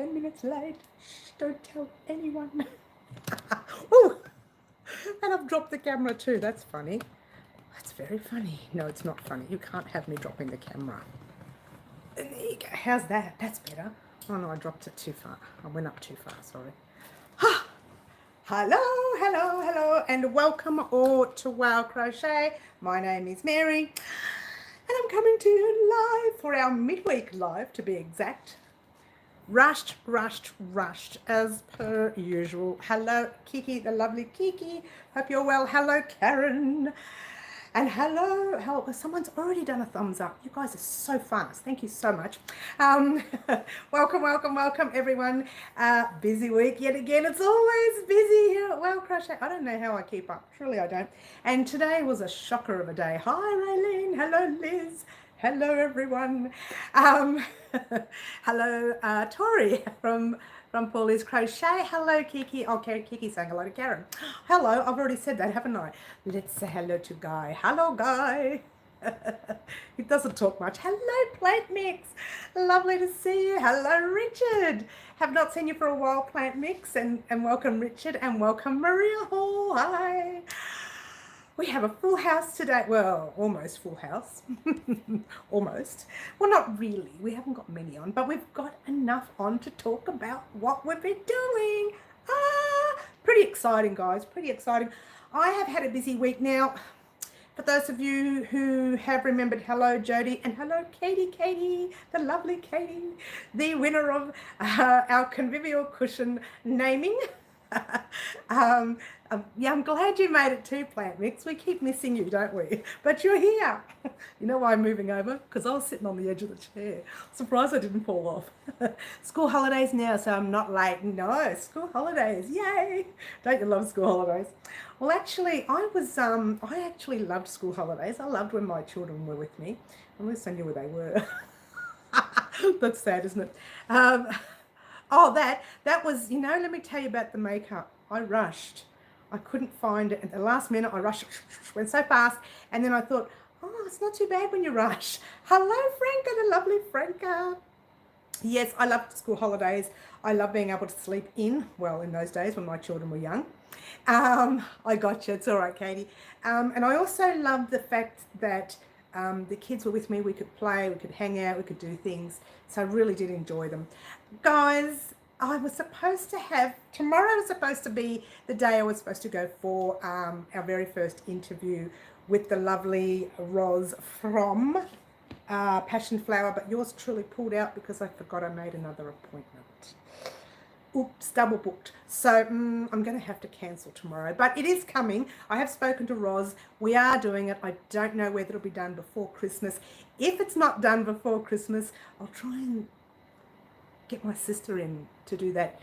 10 minutes late. Shh, don't tell anyone. Oh, and I've dropped the camera too. That's funny. That's very funny. No, it's not funny. You can't have me dropping the camera. There you go. How's that? That's better. Oh no, I dropped it too far. I went up too far, sorry. Hello, hello, hello, and welcome all to Wow Crochet. My name is Mary, and I'm coming to you live for our midweek live, to be exact. Rushed, as per usual. Hello, Kiki, the lovely Kiki. Hope you're well. Hello, Karen. And hello, someone's already done a thumbs up. You guys are so fast. Thank you so much. Welcome, everyone. Busy week yet again. It's always busy here at Well Crochet. I don't know how I keep up. Surely I don't. And today was a shocker of a day. Hi, Raylene. Hello, Liz. Hello, everyone. Hello, Tori from Paulie's Crochet. Hello, Kiki. Oh, Kiki saying hello to Karen. Hello, I've already said that, haven't I? Let's say hello to Guy. Hello, Guy. He doesn't talk much. Hello, Plant Mix. Lovely to see you. Hello, Richard. Have not seen you for a while, Plant Mix. And welcome, Richard. And welcome, Maria Hall. Hi. We have a full house today. Well, almost full house. Almost. Well, not really. We haven't got many on, but we've got enough on to talk about what we've been doing. Pretty exciting, guys. Pretty exciting. I have had a busy week now. For those of you who have remembered, hello, Jody, and hello, Katie, the lovely Katie, the winner of our Convivial cushion naming. Yeah, I'm glad you made it too, Plant Mix. We keep missing you, don't we? But you're here. You know why I'm moving over? Because I was sitting on the edge of the chair. Surprised I didn't fall off. School holidays now, so I'm not late. No, school holidays. Yay! Don't you love school holidays? Well, actually, I actually loved school holidays. I loved when my children were with me. At least I knew where they were. That's sad, isn't it? Oh, that was, let me tell you about the makeup. I rushed. I couldn't find it. At the last minute, I rushed, went so fast. And then I thought, oh, it's not too bad when you rush. Hello, Franca, the lovely Franca. Yes, I loved school holidays. I love being able to sleep in, well, in those days when my children were young. I got you. It's all right, Katie. And I also loved the fact that the kids were with me. We could play, we could hang out, we could do things. So I really did enjoy them. Guys, I was supposed to have, tomorrow was supposed to be the day I was supposed to go for our very first interview with the lovely Roz from Passion Flower, but yours truly pulled out because I forgot I made another appointment. Oops, double booked. So I'm going to have to cancel tomorrow, but it is coming. I have spoken to Roz. We are doing it. I don't know whether it'll be done before Christmas. If it's not done before Christmas, I'll try and get my sister in to do that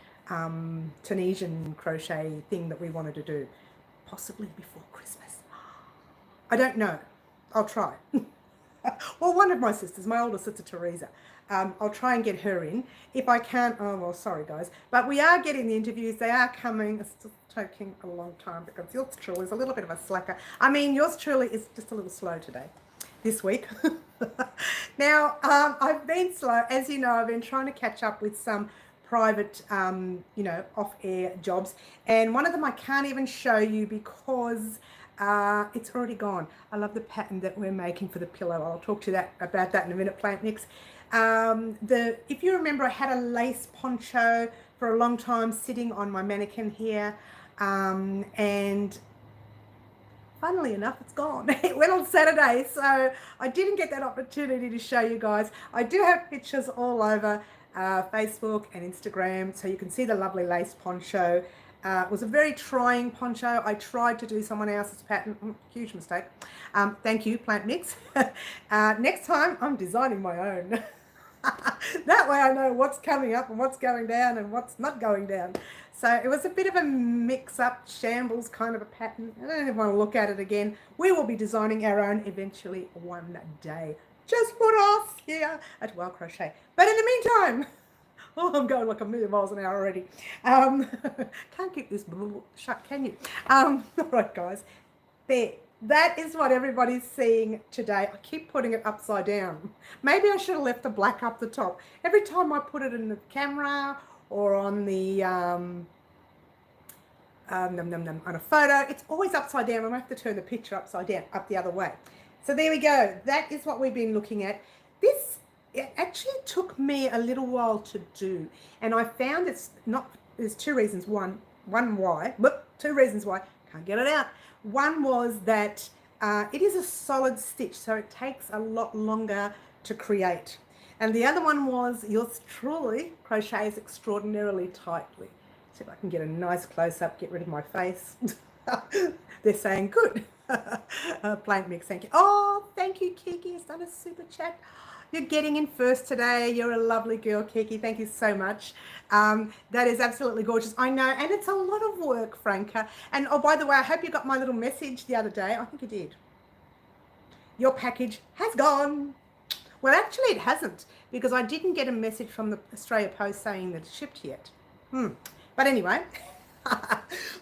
Tunisian crochet thing that we wanted to do, possibly before Christmas. I don't know. I'll try. Well, one of my sisters, my older sister Teresa, I'll try and get her in. If I can't, oh well, sorry guys. But we are getting the interviews. They are coming. It's just taking a long time because yours truly is a little bit of a slacker. I mean, yours truly is just a little slow today, this week. Now, I've been slow. As you know, I've been trying to catch up with some private, off-air jobs. And one of them I can't even show you because it's already gone. I love the pattern that we're making for the pillow. I'll talk to you about that in a minute, Plant Mix. If you remember, I had a lace poncho for a long time sitting on my mannequin here, and funnily enough, it's gone. It went on Saturday, so I didn't get that opportunity to show you guys. I do have pictures all over Facebook and Instagram, so you can see the lovely lace poncho. It was a very trying poncho. I tried to do someone else's pattern. Huge mistake. Thank you, Plant Mix. Next time, I'm designing my own. That way I know what's coming up and what's going down and what's not going down. So it was a bit of a mix-up, shambles kind of a pattern. I don't even want to look at it again. We will be designing our own eventually one day. Just for us here at Well Crochet. But in the meantime, oh, I'm going like a million miles an hour already. Can't keep this shut, can you? All right, guys. There. That is what everybody's seeing today. I keep putting it upside down. Maybe I should have left the black up the top. Every time I put it in the camera or on the on a photo, it's always upside down. I have to turn the picture upside down, up the other way. So there we go. That is what we've been looking at. This, it actually took me a little while to do, and I found it's not. There's two reasons. Two reasons why. Can't get it out. One was that it is a solid stitch, so it takes a lot longer to create. And the other one was yours truly crochets extraordinarily tightly. See if I can get a nice close-up, get rid of my face. They're saying good. Plant mix, thank you. Oh, thank you, Kiki. Has done a super chat. You're getting in first today. You're a lovely girl, Kiki. Thank you so much. That is absolutely gorgeous. I know, and it's a lot of work, Franca. And oh, by the way, I hope you got my little message the other day. I think you did. Your package has gone. Well, actually, it hasn't, because I didn't get a message from the Australia Post saying that it's shipped yet. But anyway,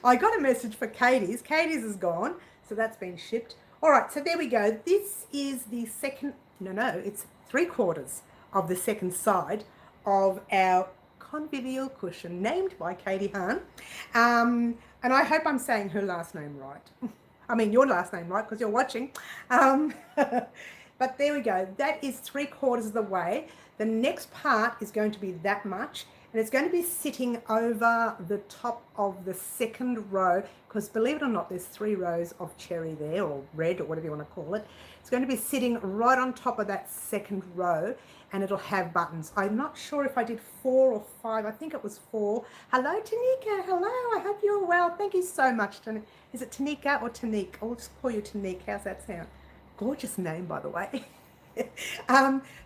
I got a message for Katie's. Katie's is gone, so that's been shipped. All right, so there we go. This is the second, it's 3/4 of the second side of our Convivial cushion, named by Katie Hahn. And I hope I'm saying her last name right. I mean, your last name right, because you're watching. But there we go. That is 3/4 of the way. The next part is going to be that much, and it's going to be sitting over the top of the second row, because believe it or not, there's 3 rows of cherry there, or red, or whatever you want to call it. It's going to be sitting right on top of that second row, and it'll have buttons. I'm not sure if I did 4 or 5. I think it was 4. Hello, Tanika. Hello. I hope you're well. Thank you so much. Is it Tanika or Tanique? I'll just call you Tanique. How's that sound? Gorgeous name, by the way.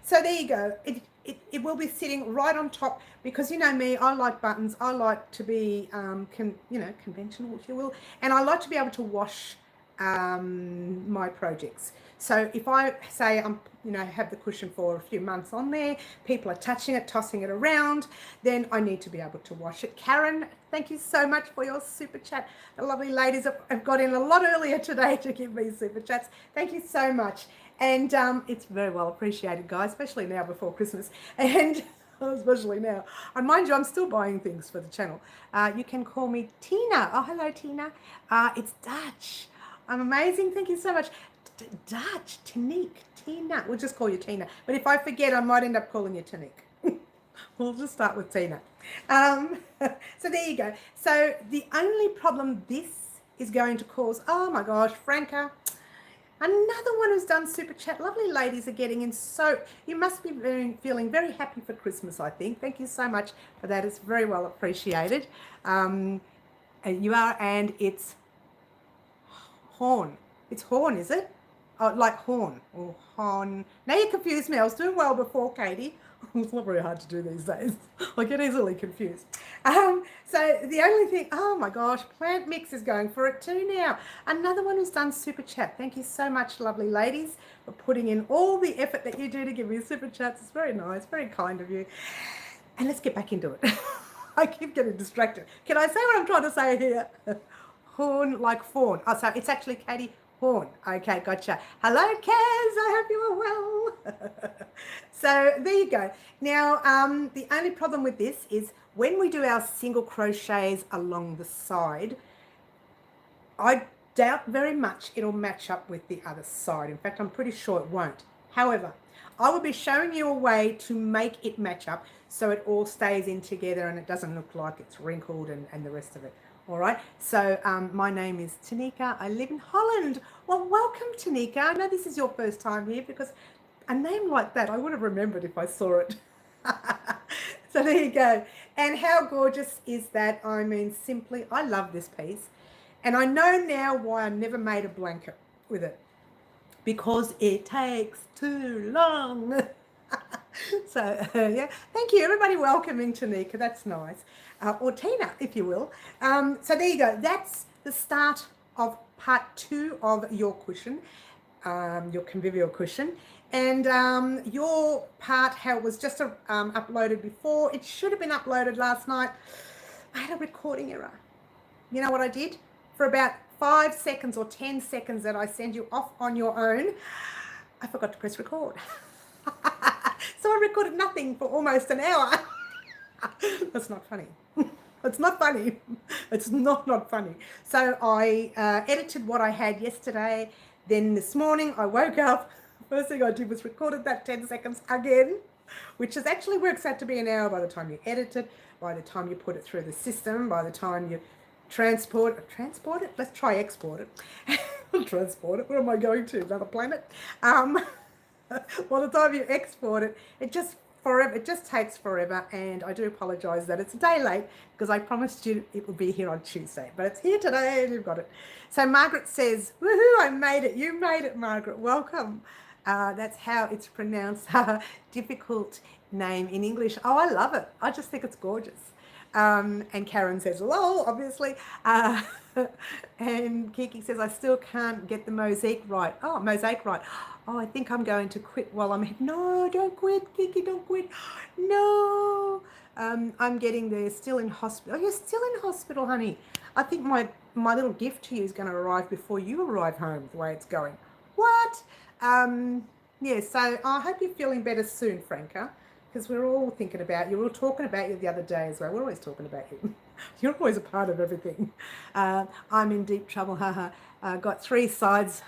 So there you go. It will be sitting right on top, because you know me, I like buttons. I like to be conventional, if you will, and I like to be able to wash my projects. So if I say I'm have the cushion for a few months on there, people are touching it, tossing it around, then I need to be able to wash it. Karen, thank you so much for your super chat. The lovely ladies have got in a lot earlier today to give me super chats. Thank you so much. And it's very well appreciated, guys, especially now before Christmas. And especially now. And mind you, I'm still buying things for the channel. You can call me Tina. Oh, hello, Tina. It's Dutch. I'm amazing. Thank you so much. Dutch, Tanique, Tina. We'll just call you Tina. But if I forget, I might end up calling you Tanique. We'll just start with Tina. So there you go. So the only problem this is going to cause, oh my gosh, Franca, another one who's done super chat. Lovely ladies are getting in. So you must be feeling very happy for Christmas, I think. Thank you so much for that. It's very well appreciated. You are, and it's horn. It's horn, is it? Oh, like horn or horn. Now you confused me. I was doing well before, Katie. It's not very hard to do these days. I get easily confused. So the only thing, oh my gosh, Plant Mix is going for it too now. Another one who's done super chat. Thank you so much, lovely ladies, for putting in all the effort that you do to give me super chats. It's very nice, very kind of you. And let's get back into it. I keep getting distracted. Can I say what I'm trying to say here? Horn like fawn. Oh, so it's actually Katie Horn. Okay, gotcha. Hello, Kaz. I hope you are well. So there you go. Now, the only problem with this is when we do our single crochets along the side, I doubt very much it'll match up with the other side. In fact, I'm pretty sure it won't. However, I will be showing you a way to make it match up so it all stays in together and it doesn't look like it's wrinkled and the rest of it. All right, so my name is Tanika. I live in Holland. Well, welcome, Tanika. I know this is your first time here, because a name like that I would have remembered if I saw it. So there you go. And how gorgeous is that? I mean, simply, I love this piece. And I know now why I never made a blanket with it, because it takes too long. So, yeah, thank you. Everybody welcoming Tanika. That's nice. Or Tina, if you will. So there you go. That's the start of part 2 of your cushion, your Convivial cushion. And your part, how it was just uploaded before, it should have been uploaded last night. I had a recording error. You know what I did? for about 5 seconds or 10 seconds that I send you off on your own, I forgot to press record. So I recorded nothing for almost an hour. That's not funny. It's not funny. It's not funny. So I edited what I had yesterday. Then this morning I woke up. First thing I did was recorded that 10 seconds again, which is actually works out to be an hour by the time you edit it, by the time you put it through the system, by the time you transport it. Let's try export it. Transport it. Where am I going to? Another planet? By the time you export it, it just takes forever, and I do apologise that it's a day late because I promised you it would be here on Tuesday, but it's here today and you've got it. So Margaret says, woohoo, I made it. You made it, Margaret. Welcome. That's how it's pronounced. Difficult name in English. Oh, I love it. I just think it's gorgeous. And Karen says, lol, obviously. And Kiki says, I still can't get the mosaic right. Oh, mosaic right. Oh, I think I'm going to quit while I'm here. No, don't quit, Kiki, don't quit. No. I'm getting there, still in hospital. Oh, you're still in hospital, honey. I think my little gift to you is going to arrive before you arrive home, the way it's going. What? Yeah, so I hope you're feeling better soon, Franca, because we're all thinking about you. We were talking about you the other day as well. We're always talking about you. You're always a part of everything. I'm in deep trouble, haha. Got 3 sides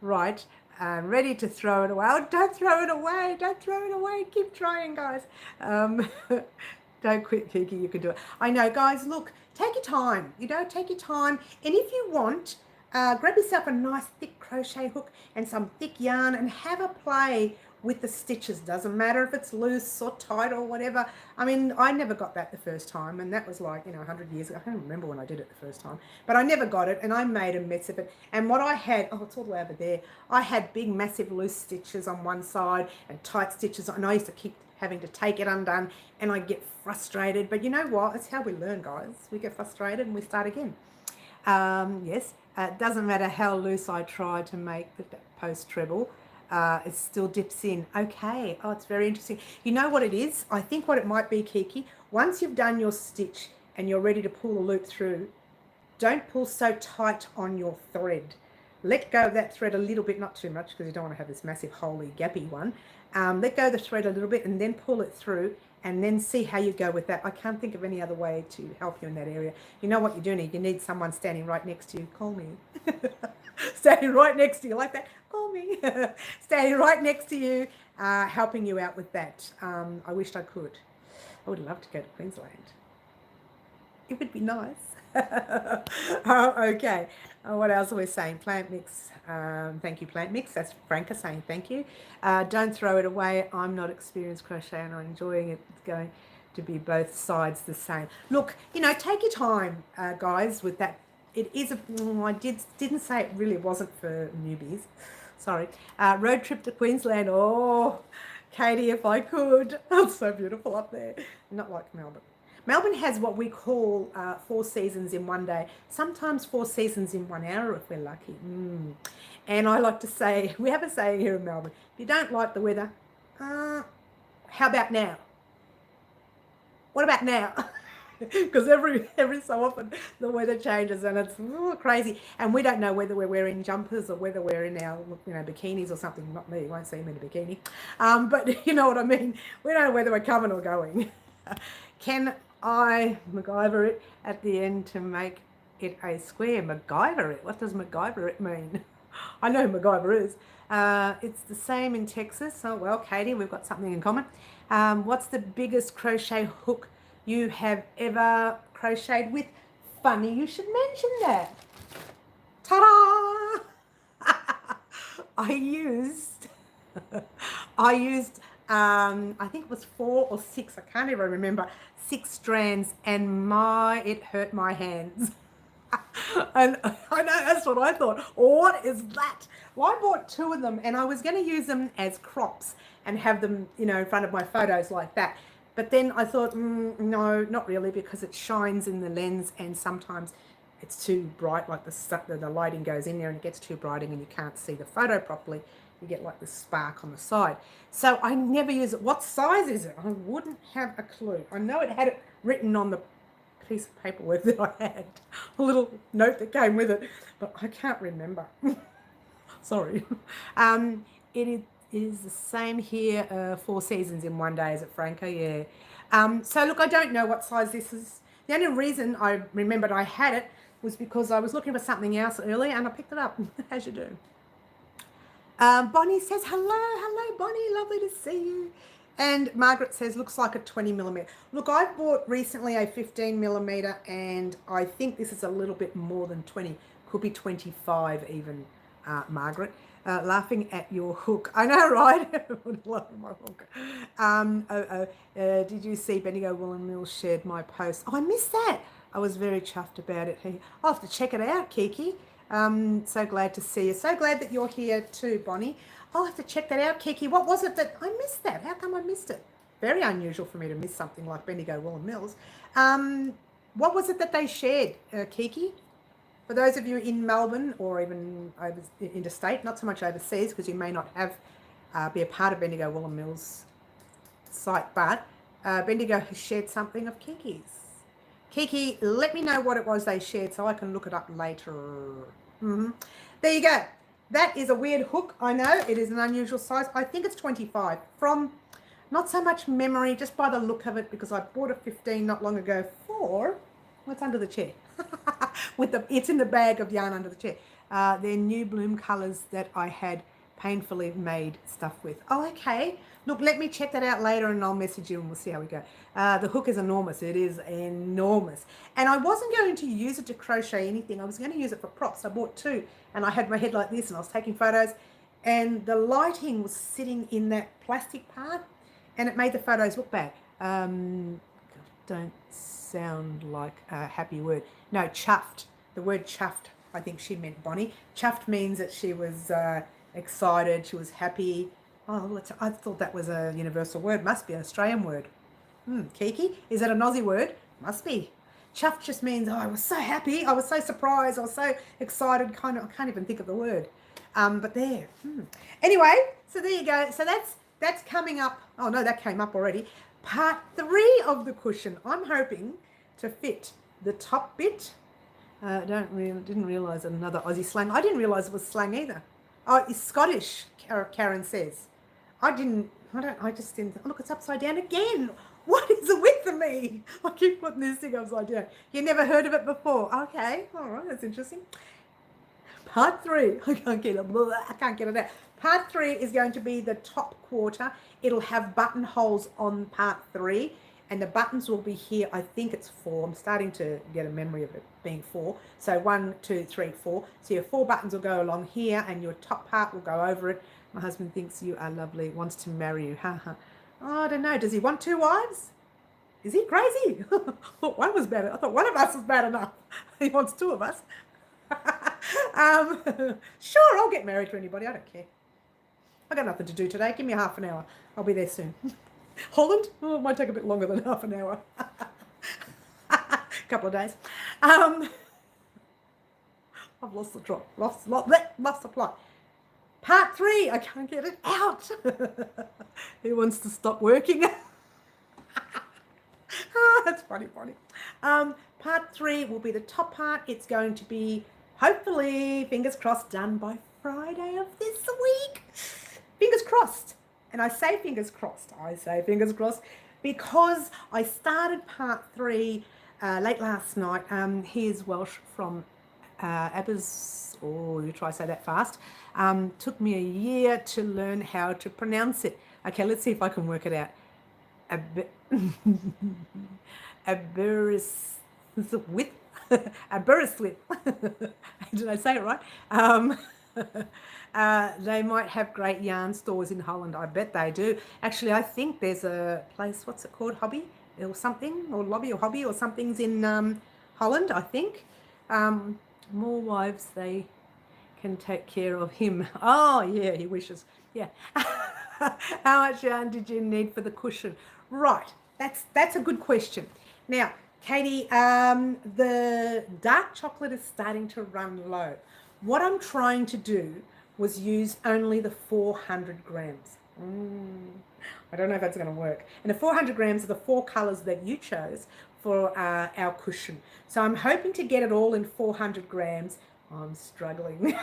right. Ready to throw it away. Oh, don't throw it away. Don't throw it away. Keep trying, guys. Don't quit, Kiki. You can do it. I know, guys. Look, take your time. Take your time. And if you want, grab yourself a nice thick crochet hook and some thick yarn and have a play with the stitches. Doesn't matter if it's loose or tight or whatever. I mean, I never got that the first time, and that was like, 100 years ago. I don't remember when I did it the first time, but I never got it, and I made a mess of it. And what I had, oh, it's all the way over there. I had big, massive loose stitches on one side and tight stitches, and I used to keep having to take it undone, and I get frustrated. But you know what? It's how we learn, guys. We get frustrated and we start again. Yes, it doesn't matter how loose I try to make the post treble. It still dips in. Okay. Oh, it's very interesting. You know what it is? I think what it might be, Kiki, once you've done your stitch and you're ready to pull the loop through, don't pull so tight on your thread. Let go of that thread a little bit, not too much because you don't want to have this massive holy gappy one. Let go of the thread a little bit and then pull it through and then see how you go with that. I can't think of any other way to help you in that area. You know what you do need? You need someone standing right next to you. Call me. Standing right next to you like that. Call me. Standing right next to you, helping you out with that. I wished I could. I would love to go to Queensland. It would be nice. Okay. What else are we saying? Plant mix. Thank you, plant mix. That's Franca saying thank you. Don't throw it away. I'm not experienced crochet and I'm enjoying it. It's going to be both sides the same. Look, take your time, guys, with that. It is I didn't say it really wasn't for newbies. Sorry. Road trip to Queensland. Oh, Katie, if I could. It's so beautiful up there. Not like Melbourne. Melbourne has what we call 4 seasons in one day. Sometimes 4 seasons in 1 hour if we're lucky. And I like to say, we have a saying here in Melbourne, if you don't like the weather, how about now? What about now? Because every so often the weather changes and it's crazy, and we don't know whether we're wearing jumpers or whether we're in our bikinis or something. Not me, you won't see me in a bikini, but you know what I mean. We don't know whether we're coming or going. Can I MacGyver it at the end to make it a square? MacGyver it? What does MacGyver it mean? I know who MacGyver is. It's the same in Texas. Oh well, Katie, we've got something in common. What's the biggest crochet hook you have ever crocheted with? Funny you should mention that. Ta-da! I used I think it was 4 or 6, I can't even remember, 6 strands, and it hurt my hands. And I know, that's what I thought. What is that? Well, I bought 2 of them and I was going to use them as crops and have them, in front of my photos like that. But then I thought, no, not really, because it shines in the lens and sometimes it's too bright, like the lighting goes in there and it gets too bright and you can't see the photo properly. You get like the spark on the side. So I never use it. What size is it? I wouldn't have a clue. I know it had it written on the piece of paperwork that I had, a little note that came with it, but I can't remember. Sorry. It is the same here, 4 seasons in one day. Is it, Franco? Yeah. So look, I don't know what size this is. The only reason I remembered I had it was because I was looking for something else earlier and I picked it up, as you do. Bonnie says, hello, Bonnie, lovely to see you. And Margaret says, looks like a 20 millimeter. Look, I bought recently a 15 millimeter and I think this is a little bit more than 20. Could be 25 even, Margaret. Laughing at your hook. I know, right? Laughing my hook. Did you see Bendigo Woolen Mills shared my post? Oh, I missed that. I was very chuffed about it. I'll have to check it out, Kiki. So glad to see you. So glad that you're here too, Bonnie. I'll have to check that out, Kiki. What was it that I missed that? How come I missed it? Very unusual for me to miss something like Bendigo Woolen Mills. What was it that they shared, Kiki? For those of you in Melbourne or even over interstate, not so much overseas because you may not have be a part of Bendigo Woolen Mills site, but Bendigo has shared something of Kiki's. Kiki, let me know what it was they shared so I can look it up later. There you go. That is a weird hook. I know it is an unusual size. I think it's 25 from not so much memory, just by the look of it, because I bought a 15 not long ago for what's under the chair. It's in the bag of yarn under the chair. They're new bloom colors that I had painfully made stuff with. Oh, okay. Look, let me check that out later and I'll message you and we'll see how we go. The hook is enormous. It is enormous. And I wasn't going to use it to crochet anything. I was going to use it for props. I bought 2 and I had my head like this and I was taking photos and the lighting was sitting in that plastic part and it made the photos look bad. Don't sound like a happy word. No, chuffed. The word chuffed, I think she meant, Bonnie. Chuffed means that she was excited, she was happy. Oh, I thought that was a universal word. Must be an Australian word. Kiki, is that an Aussie word? Must be. Chuffed just means, oh, I was so happy, I was so surprised, I was so excited, I can't even think of the word. But there. Anyway, so there you go. So that's coming up. Oh no, that came up already. Part 3 of the cushion. I'm hoping to fit the top bit. Didn't realise another Aussie slang. I didn't realise it was slang either. Oh, it's Scottish, Karen says. I just didn't. Oh, look, it's upside down again. What is it with me? I keep putting this thing upside down. You never heard of it before? Okay, all right, that's interesting. Part 3. I can't get it out. Part 3 is going to be the top quarter. It'll have buttonholes on part 3. And the buttons will be here. I think it's 4. I'm starting to get a memory of it being 4. So 1, 2, 3, 4. So your 4 buttons will go along here and your top part will go over it. My husband thinks you are lovely, wants to marry you. Oh, I don't know. Does he want 2 wives? Is he crazy? I thought one was bad. I thought one of us was bad enough. He wants 2 of us. Sure, I'll get married to anybody. I don't care. I got nothing to do today. Give me half an hour. I'll be there soon. Holland? Oh, it might take a bit longer than half an hour. Couple of days. I've lost the drop. Lost the plot. Part 3. I can't get it out. Who wants to stop working? That's funny. Part 3 will be the top part. It's going to be, hopefully, fingers crossed, done by Friday of this week. Fingers crossed. And I say fingers crossed because I started part 3 late last night. Here's Welsh from Abbas, you try to say that fast. Took me a year to learn how to pronounce it. Okay, let's see if I can work it out. Aberystwyth. Aberystwyth. Did I say it right? They might have great yarn stores in Holland. I bet they do. Actually, I think there's a place, what's it called? Hobby or something? Or Lobby or Hobby or something's in Holland, I think. More wives, they can take care of him. Oh, yeah, he wishes. Yeah. How much yarn did you need for the cushion? Right. That's a good question. Now, Katie, the dark chocolate is starting to run low. What I'm trying to do was use only the 400 grams. I don't know if that's going to work. And the 400 grams are the 4 colors that you chose for our cushion. So I'm hoping to get it all in 400 grams. I'm struggling.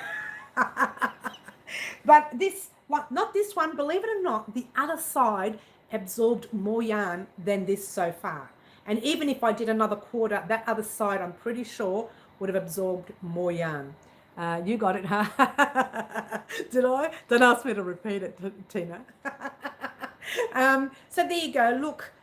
But this one, not this one, believe it or not, the other side absorbed more yarn than this so far. And even if I did another quarter, that other side, I'm pretty sure, would have absorbed more yarn. You got it, huh? Did I? Don't ask me to repeat it, Tina. So there you go. Look,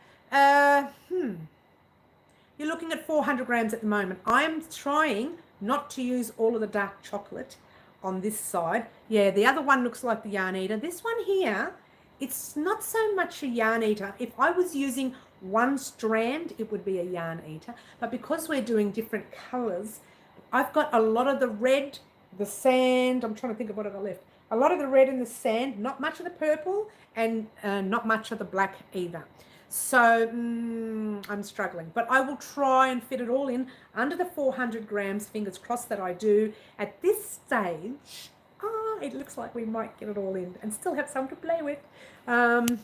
you're looking at 400 grams at the moment. I'm trying not to use all of the dark chocolate on this side. Yeah, the other one looks like the yarn eater. This one here, it's not so much a yarn eater. If I was using one strand, it would be a yarn eater. But because we're doing different colors, I've got a lot of the red, the sand. I'm trying to think of what I left. A lot of the red and the sand, not much of the purple, and not much of the black either. So I'm struggling, but I will try and fit it all in under the 400 grams. Fingers crossed that I do. At this stage, it looks like we might get it all in and still have some to play with. Yarn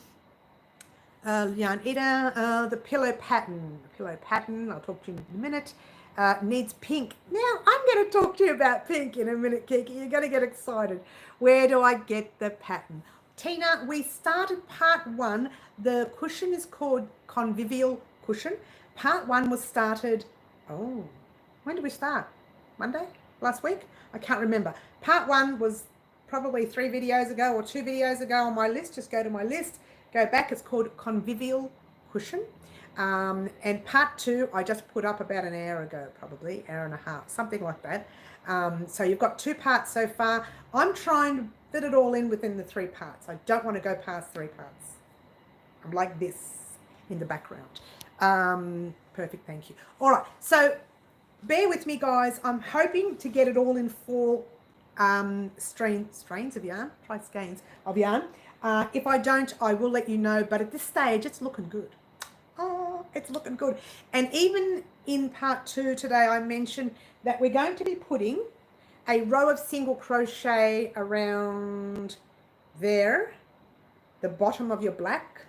eater, the pillow pattern. I'll talk to you in a minute. Needs pink. Now, I'm going to talk to you about pink in a minute, Kiki. You're going to get excited. Where do I get the pattern? Tina, we started part 1. The cushion is called Convivial cushion. Part 1 was started, when did we start? Monday? Last week? I can't remember. Part 1 was probably 3 videos ago or 2 videos ago on my list. Just go to my list, go back. It's called Convivial cushion. And part 2, I just put up about an hour ago, probably, hour and a half, something like that. So you've got 2 parts so far. I'm trying to fit it all in within the 3 parts. I don't want to go past 3 parts. I'm like this in the background. Perfect, thank you. All right, so bear with me, guys. I'm hoping to get it all in 4 strains of yarn, skeins of yarn. If I don't, I will let you know, but at this stage, it's looking good. Oh, it's looking good. And even in part 2 today, I mentioned that we're going to be putting a row of single crochet around there, the bottom of your black,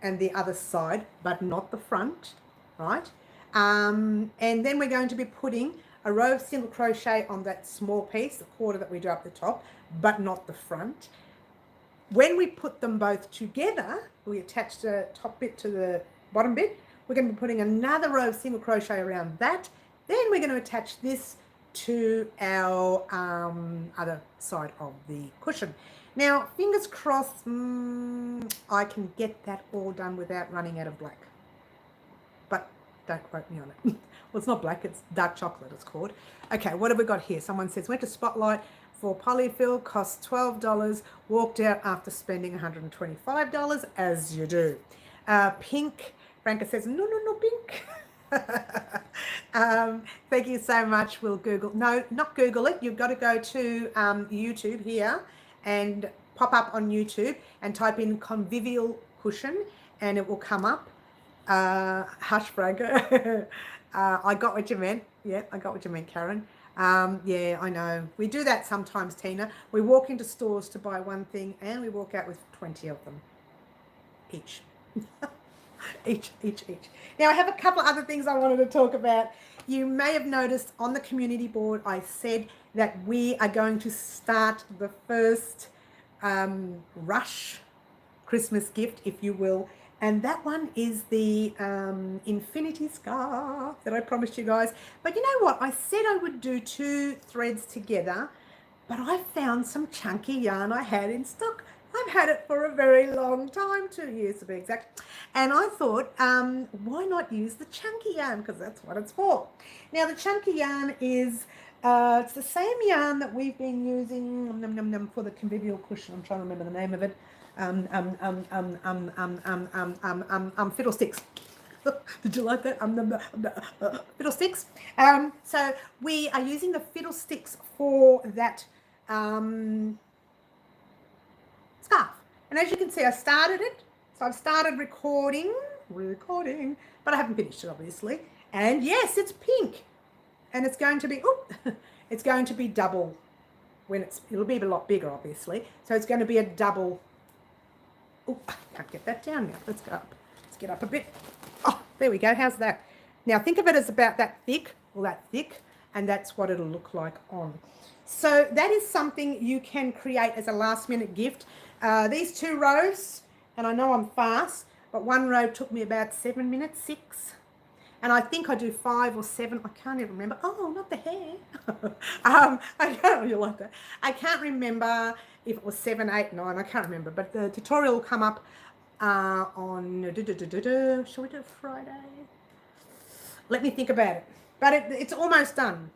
and the other side, but not the front, right? And then we're going to be putting a row of single crochet on that small piece, the quarter that we do up the top, but not the front. When we put them both together, we attach the top bit to the bottom bit, we're going to be putting another row of single crochet around that. Then we're going to attach this to our other side of the cushion. Now, fingers crossed, I can get that all done without running out of black. But don't quote me on it. Well, it's not black, it's dark chocolate, it's called. Okay, what have we got here? Someone says, went to Spotlight for polyfill, cost $12, walked out after spending $125, as you do. Pink, Franca says, no, pink. Thank you so much. We'll Google. No, not Google it. You've got to go to YouTube here and pop up on YouTube and type in Convivial cushion and it will come up. Hush, Franca. I got what you meant. Yeah, I got what you meant, Karen. Yeah, I know. We do that sometimes, Tina. We walk into stores to buy one thing and we walk out with 20 of them each. each. Now, I have a couple of other things I wanted to talk about. You may have noticed on the community board, I said that we are going to start the first rush Christmas gift, if you will. And that one is the infinity scarf that I promised you guys. But you know what? I said I would do 2 threads together, but I found some chunky yarn I had in stock. I've had it for a very long time, 2 years to be exact. And I thought, why not use the chunky yarn? Because that's what it's for. Now, the chunky yarn is, it's the same yarn that we've been using for the Convivial cushion. I'm trying to remember the name of it. Fiddlesticks. Did you like that? Fiddlesticks. So we are using the Fiddlesticks for that scarf. And as you can see, I started it. So I've started recording, but I haven't finished it, obviously. And yes, it's pink. And it's going to be, it's going to be double when it'll be a lot bigger, obviously. So it's going to be a double. Oh, I can't get that down now. Let's go up. Let's get up a bit. Oh, there we go. How's that? Now think of it as about that thick, and that's what it'll look like on. So that is something you can create as a last minute gift. These 2 rows, and I know I'm fast, but 1 row took me about 7 minutes, 6. And I think I do 5 or 7. I can't even remember. Oh, not the hair. I can't really like that. I can't remember if it was 7, 8, 9. I can't remember. But the tutorial will come up on. Shall we do it Friday? Let me think about it. But it's almost done.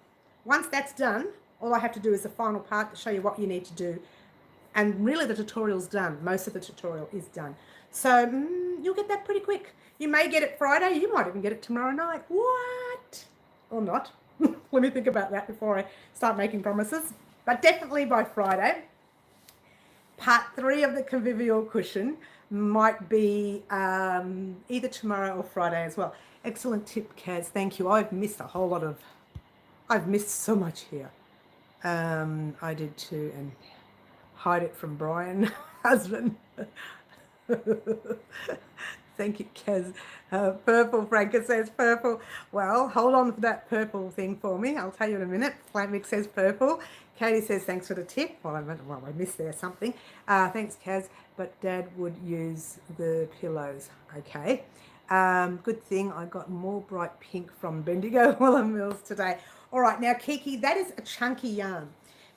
Once that's done, all I have to do is the final part to show you what you need to do. And really the tutorial's done. Most of the tutorial is done. So you'll get that pretty quick. You may get it Friday. You might even get it tomorrow night. What? Or not. Let me think about that before I start making promises. But definitely by Friday. Part 3 of the Convivial cushion might be either tomorrow or Friday as well. Excellent tip, Kaz. Thank you. I've missed so much here. I did too, and hide it from Brian, husband. Thank you, Kaz. Purple, Franca says purple. Well, hold on for that purple thing for me. I'll tell you in a minute. Flamix says purple. Katie says thanks for the tip. Well, I missed there something. Thanks, Kaz. But Dad would use the pillows. Okay. Good thing I got more bright pink from Bendigo Woolen Mills today. All right, now Kiki, that is a chunky yarn.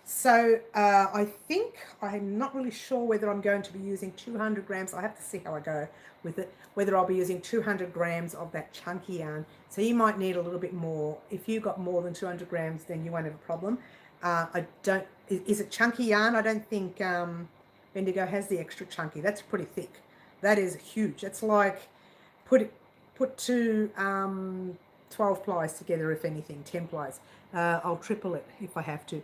So I think, I'm not really sure whether I'm going to be using 200 grams. I have to see how I go with it, whether I'll be using 200 grams of that chunky yarn. So you might need a little bit more. If you got more than 200 grams, then you won't have a problem. Is it chunky yarn? I don't think Bendigo has the extra chunky. That's pretty thick. That is huge. That's like, put 2 12 plies together, if anything, 10 plies. I'll triple it if I have to.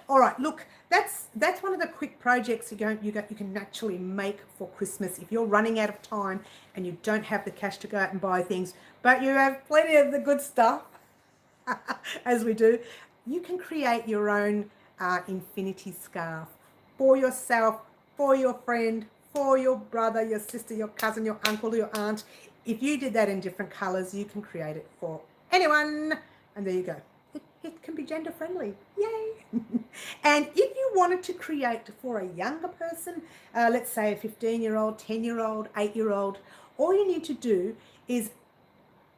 All right, look, that's one of the quick projects you can naturally make for Christmas if you're running out of time and you don't have the cash to go out and buy things, but you have plenty of the good stuff, as we do. You can create your own infinity scarf for yourself, for your friend, for your brother, your sister, your cousin, your uncle, your aunt. If you did that in different colors, you can create it for anyone. And there you go. It can be gender friendly. Yay. And if you wanted to create for a younger person, let's say a 15-year-old, 10-year-old, 8-year-old, all you need to do is,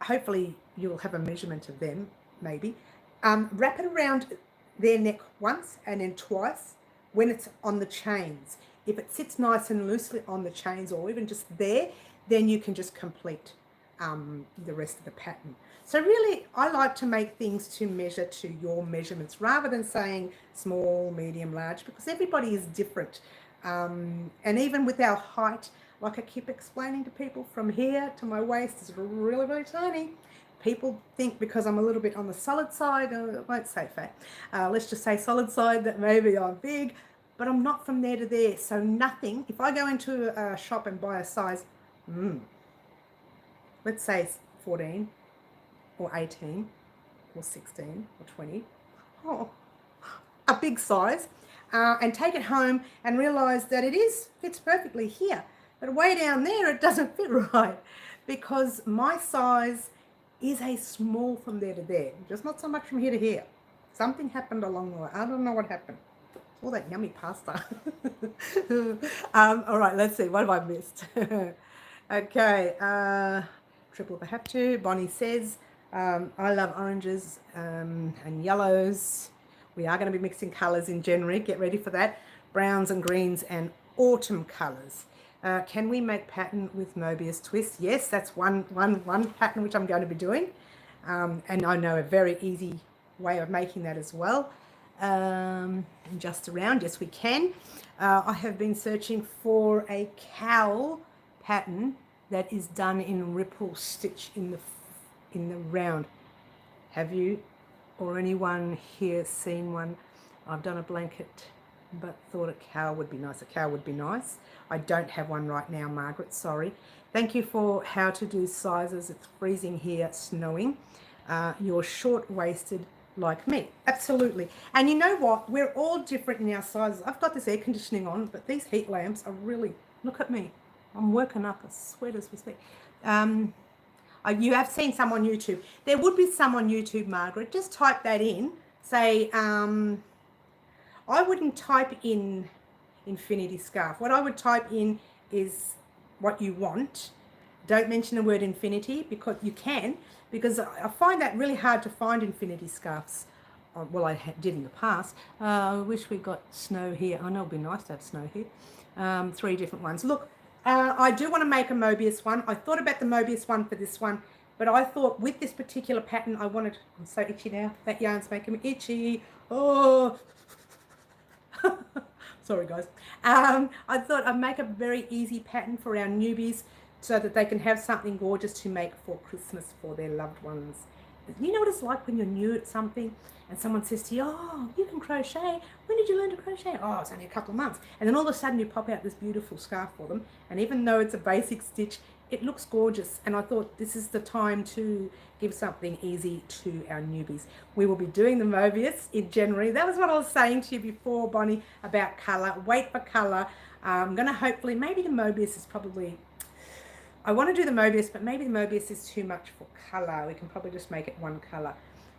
hopefully you'll have a measurement of them, maybe, wrap it around their neck once and then twice when it's on the chains. If it sits nice and loosely on the chains or even just there, then you can just complete the rest of the pattern. So really, I like to make things to measure to your measurements rather than saying small, medium, large, because everybody is different. And even with our height, like I keep explaining to people, from here to my waist is really, really tiny. People think because I'm a little bit on the solid side, I won't say fat, let's just say solid side, that maybe I'm big, but I'm not from there to there. So nothing, if I go into a shop and buy a size, let's say 14 or 18 or 16 or 20, a big size, and take it home and realize that fits perfectly here, but way down there it doesn't fit right, because my size is a small from there to there, just not so much from here to here. Something happened along the way. I don't know what happened. All that yummy pasta. All right, let's see. What have I missed? Okay. Triple if I have to. Bonnie says, I love oranges and yellows. We are going to be mixing colours in January. Get ready for that. Browns and greens and autumn colours. Can we make pattern with Mobius twist? Yes, that's one pattern which I'm going to be doing. And I know a very easy way of making that as well. Just around, yes we can. I have been searching for a cowl pattern that is done in ripple stitch in the round. Have you or anyone here seen one? I've done a blanket, but thought a cowl would be nice. A cowl would be nice. I don't have one right now, Margaret, sorry. Thank you for how to do sizes. It's freezing here, snowing. You're short-waisted like me. Absolutely. And you know what? We're all different in our sizes. I've got this air conditioning on, but these heat lamps are really, look at me. I'm working up a sweat as we speak. You have seen some on YouTube. There would be some on YouTube, Margaret. Just type that in. Say, I wouldn't type in infinity scarf. What I would type in is what you want. Don't mention the word infinity because you can, because I find that really hard to find infinity scarves. Well, I did in the past. I wish we got snow here. I know it'd be nice to have snow here. 3 different ones. Look, I do want to make a Mobius one. I thought about the Mobius one for this one, but I thought with this particular pattern, I wanted, I'm so itchy now. That yarn's making me itchy. Oh, sorry guys. I thought I'd make a very easy pattern for our newbies so that they can have something gorgeous to make for Christmas for their loved ones. You know what it's like when you're new at something and someone says to you, oh, you can crochet. When did you learn to crochet? Oh, it's only a couple of months. And then all of a sudden you pop out this beautiful scarf for them. And even though it's a basic stitch, it looks gorgeous. And I thought this is the time to give something easy to our newbies. We will be doing the Mobius in January. That was what I was saying to you before, Bonnie, about colour. Wait for colour. I'm going to hopefully, maybe the Mobius is probably, I want to do the Mobius, but maybe the Mobius is too much for colour. We can probably just make it one colour.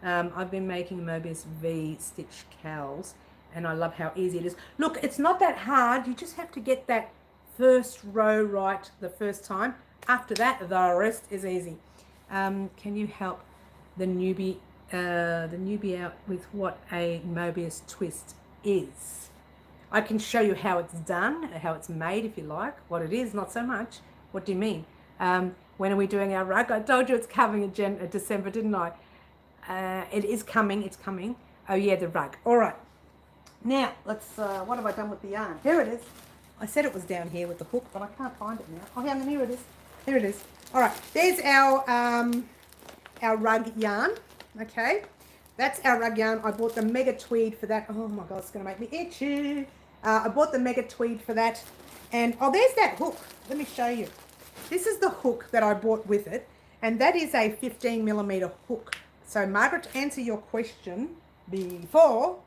I've been making Mobius V stitch cowls, and I love how easy it is. Look, it's not that hard. You just have to get that first row right the first time. After that, the rest is easy. Can you help the newbie out with what a Mobius twist is? I can show you how it's done, how it's made if you like. What it is, not so much. What do you mean? When are we doing our rug? I told you it's coming in December, didn't I? It is coming. It's coming. Oh, yeah, the rug. All right. Now, let's, what have I done with the yarn? Here it is. I said it was down here with the hook, but I can't find it now. Oh, hang on, here it is. Here it is. All right. There's our rug yarn. Okay. That's our rug yarn. I bought the mega tweed for that. Oh, my God, it's going to make me itchy. I bought the mega tweed for that. And, oh, there's that hook. Let me show you. This is the hook that I bought with it, and that is a 15mm hook. So, Margaret, to answer your question before,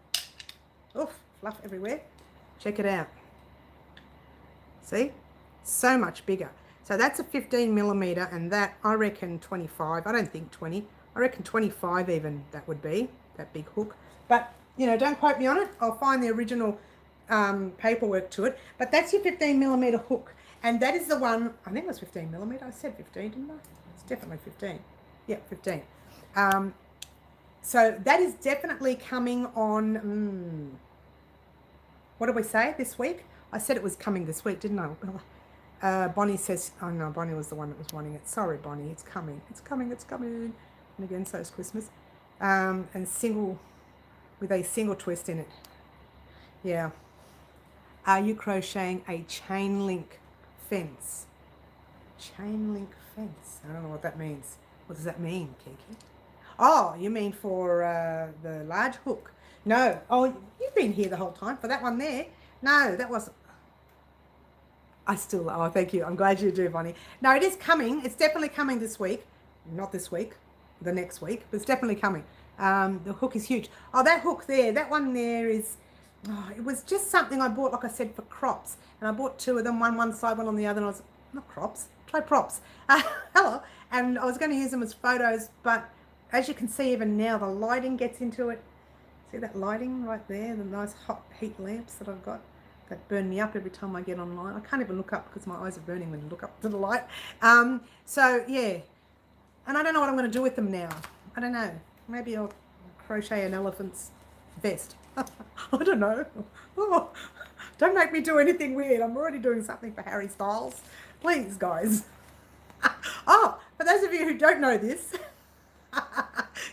oof, fluff everywhere, check it out. See? So much bigger. So, that's a 15mm, and that, I reckon 25. I don't think 20. I reckon 25 even that would be, that big hook. But, you know, don't quote me on it. I'll find the original paperwork to it. But that's your 15mm hook. And that is the one, I think it was 15mm. I said 15, didn't I? It's definitely 15. Yeah, 15. So that is definitely coming on, what did we say this week? I said it was coming this week, didn't I? Bonnie says, oh no, Bonnie was the one that was wanting it. Sorry, Bonnie, it's coming. It's coming, it's coming. And again, so is Christmas. And single, with a single twist in it. Yeah. Are you crocheting a chain link fence? Chain link fence. I don't know what that means. What does that mean, Kiki? Oh, you mean for the large hook? No. Oh, you've been here the whole time for that one there. No, that wasn't. Oh, thank you. I'm glad you do, Bonnie. No, it is coming. It's definitely coming this week. Not this week, the next week, but it's definitely coming. The hook is huge. Oh, that hook there, that one there is, oh, it was just something I bought, like I said, for crops. And I bought 2 of them, one side, one on the other, and I was, not crops, try props. Hello. And I was going to use them as photos, but as you can see, even now, the lighting gets into it. See that lighting right there, the nice hot heat lamps that I've got that burn me up every time I get online. I can't even look up because my eyes are burning when you look up to the light. So, yeah. And I don't know what I'm going to do with them now. I don't know. Maybe I'll crochet an elephant's vest. I don't know. Oh, don't make me do anything weird. I'm already doing something for Harry Styles. Please, guys. Oh, for those of you who don't know this,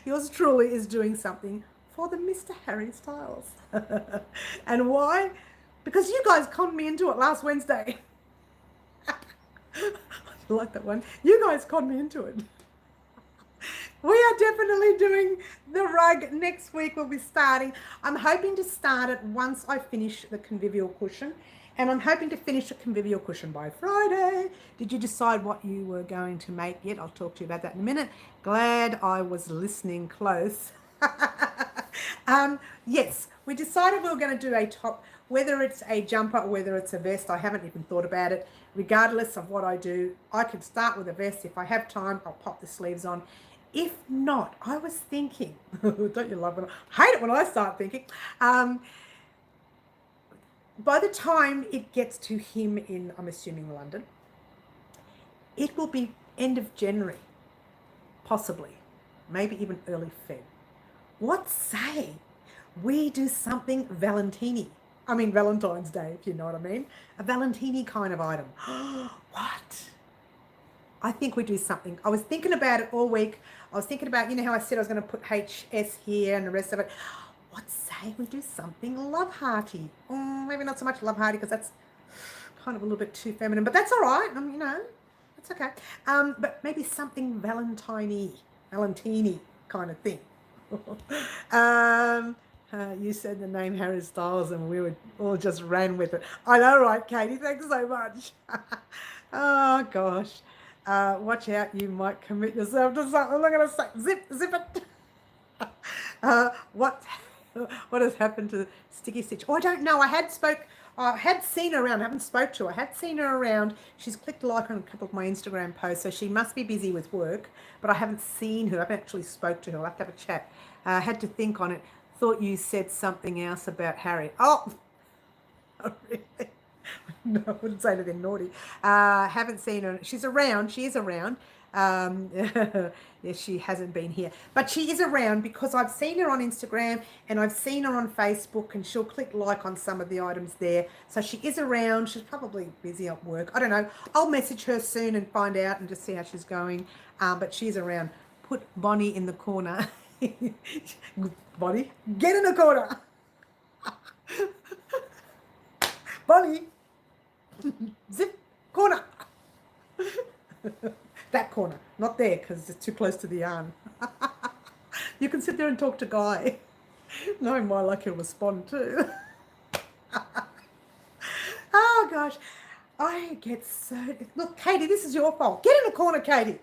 yours truly is doing something for the Mr. Harry Styles. And why? Because you guys conned me into it last Wednesday. You like that one? You guys conned me into it. We are definitely doing the rug next week. We'll be starting. I'm hoping to start it once I finish the Convivial cushion. And I'm hoping to finish the Convivial cushion by Friday. Did you decide what you were going to make yet? I'll talk to you about that in a minute. Glad I was listening close. Yes, we decided we were going to do a top. whether it's a jumper or whether it's a vest, I haven't even thought about it. Regardless of what I do, I could start with a vest. If I have time, I'll pop the sleeves on. If not, I was thinking, don't you love it? I hate it when I start thinking. By the time it gets to him in, I'm assuming, London, it will be end of January, possibly, maybe even early Feb. What say we do something Valentine's Day, if you know what I mean. A Valentini kind of item. What? I think we do something. I was thinking about it all week. I was thinking about, you know how I said I was going to put HS here and the rest of it. What say we do something love hearty? Maybe not so much love hearty because that's kind of a little bit too feminine, but that's all right. You know, it's okay. But maybe something Valentini kind of thing. You said the name Harry Styles and we would all just ran with it. I know, right, Katie? Thanks so much. Oh, gosh. Watch out, you might commit yourself to something. I'm not going to say, zip it. What has happened to Sticky Stitch? Oh, I don't know. I had seen her around. I haven't spoke to her. I had seen her around. She's clicked like on a couple of my Instagram posts, so she must be busy with work, but I haven't seen her. I haven't actually spoke to her. I'll have to have a chat. I had to think on it. Thought you said something else about Harry. Oh, really? No, I wouldn't say anything naughty. Haven't seen her. She's around. She is around. Yes, she hasn't been here, but she is around because I've seen her on Instagram and I've seen her on Facebook, and she'll click like on some of the items there. So she is around. She's probably busy at work. I don't know. I'll message her soon and find out and just see how she's going. But she's around. Put Bonnie in the corner. Bonnie, get in the corner. Bonnie, zip, corner. That corner, not there because it's too close to the yarn. You can sit there and talk to Guy. Knowing my luck, he'll respond too. Oh gosh, I get so... Look, Katie, this is your fault. Get in the corner, Katie.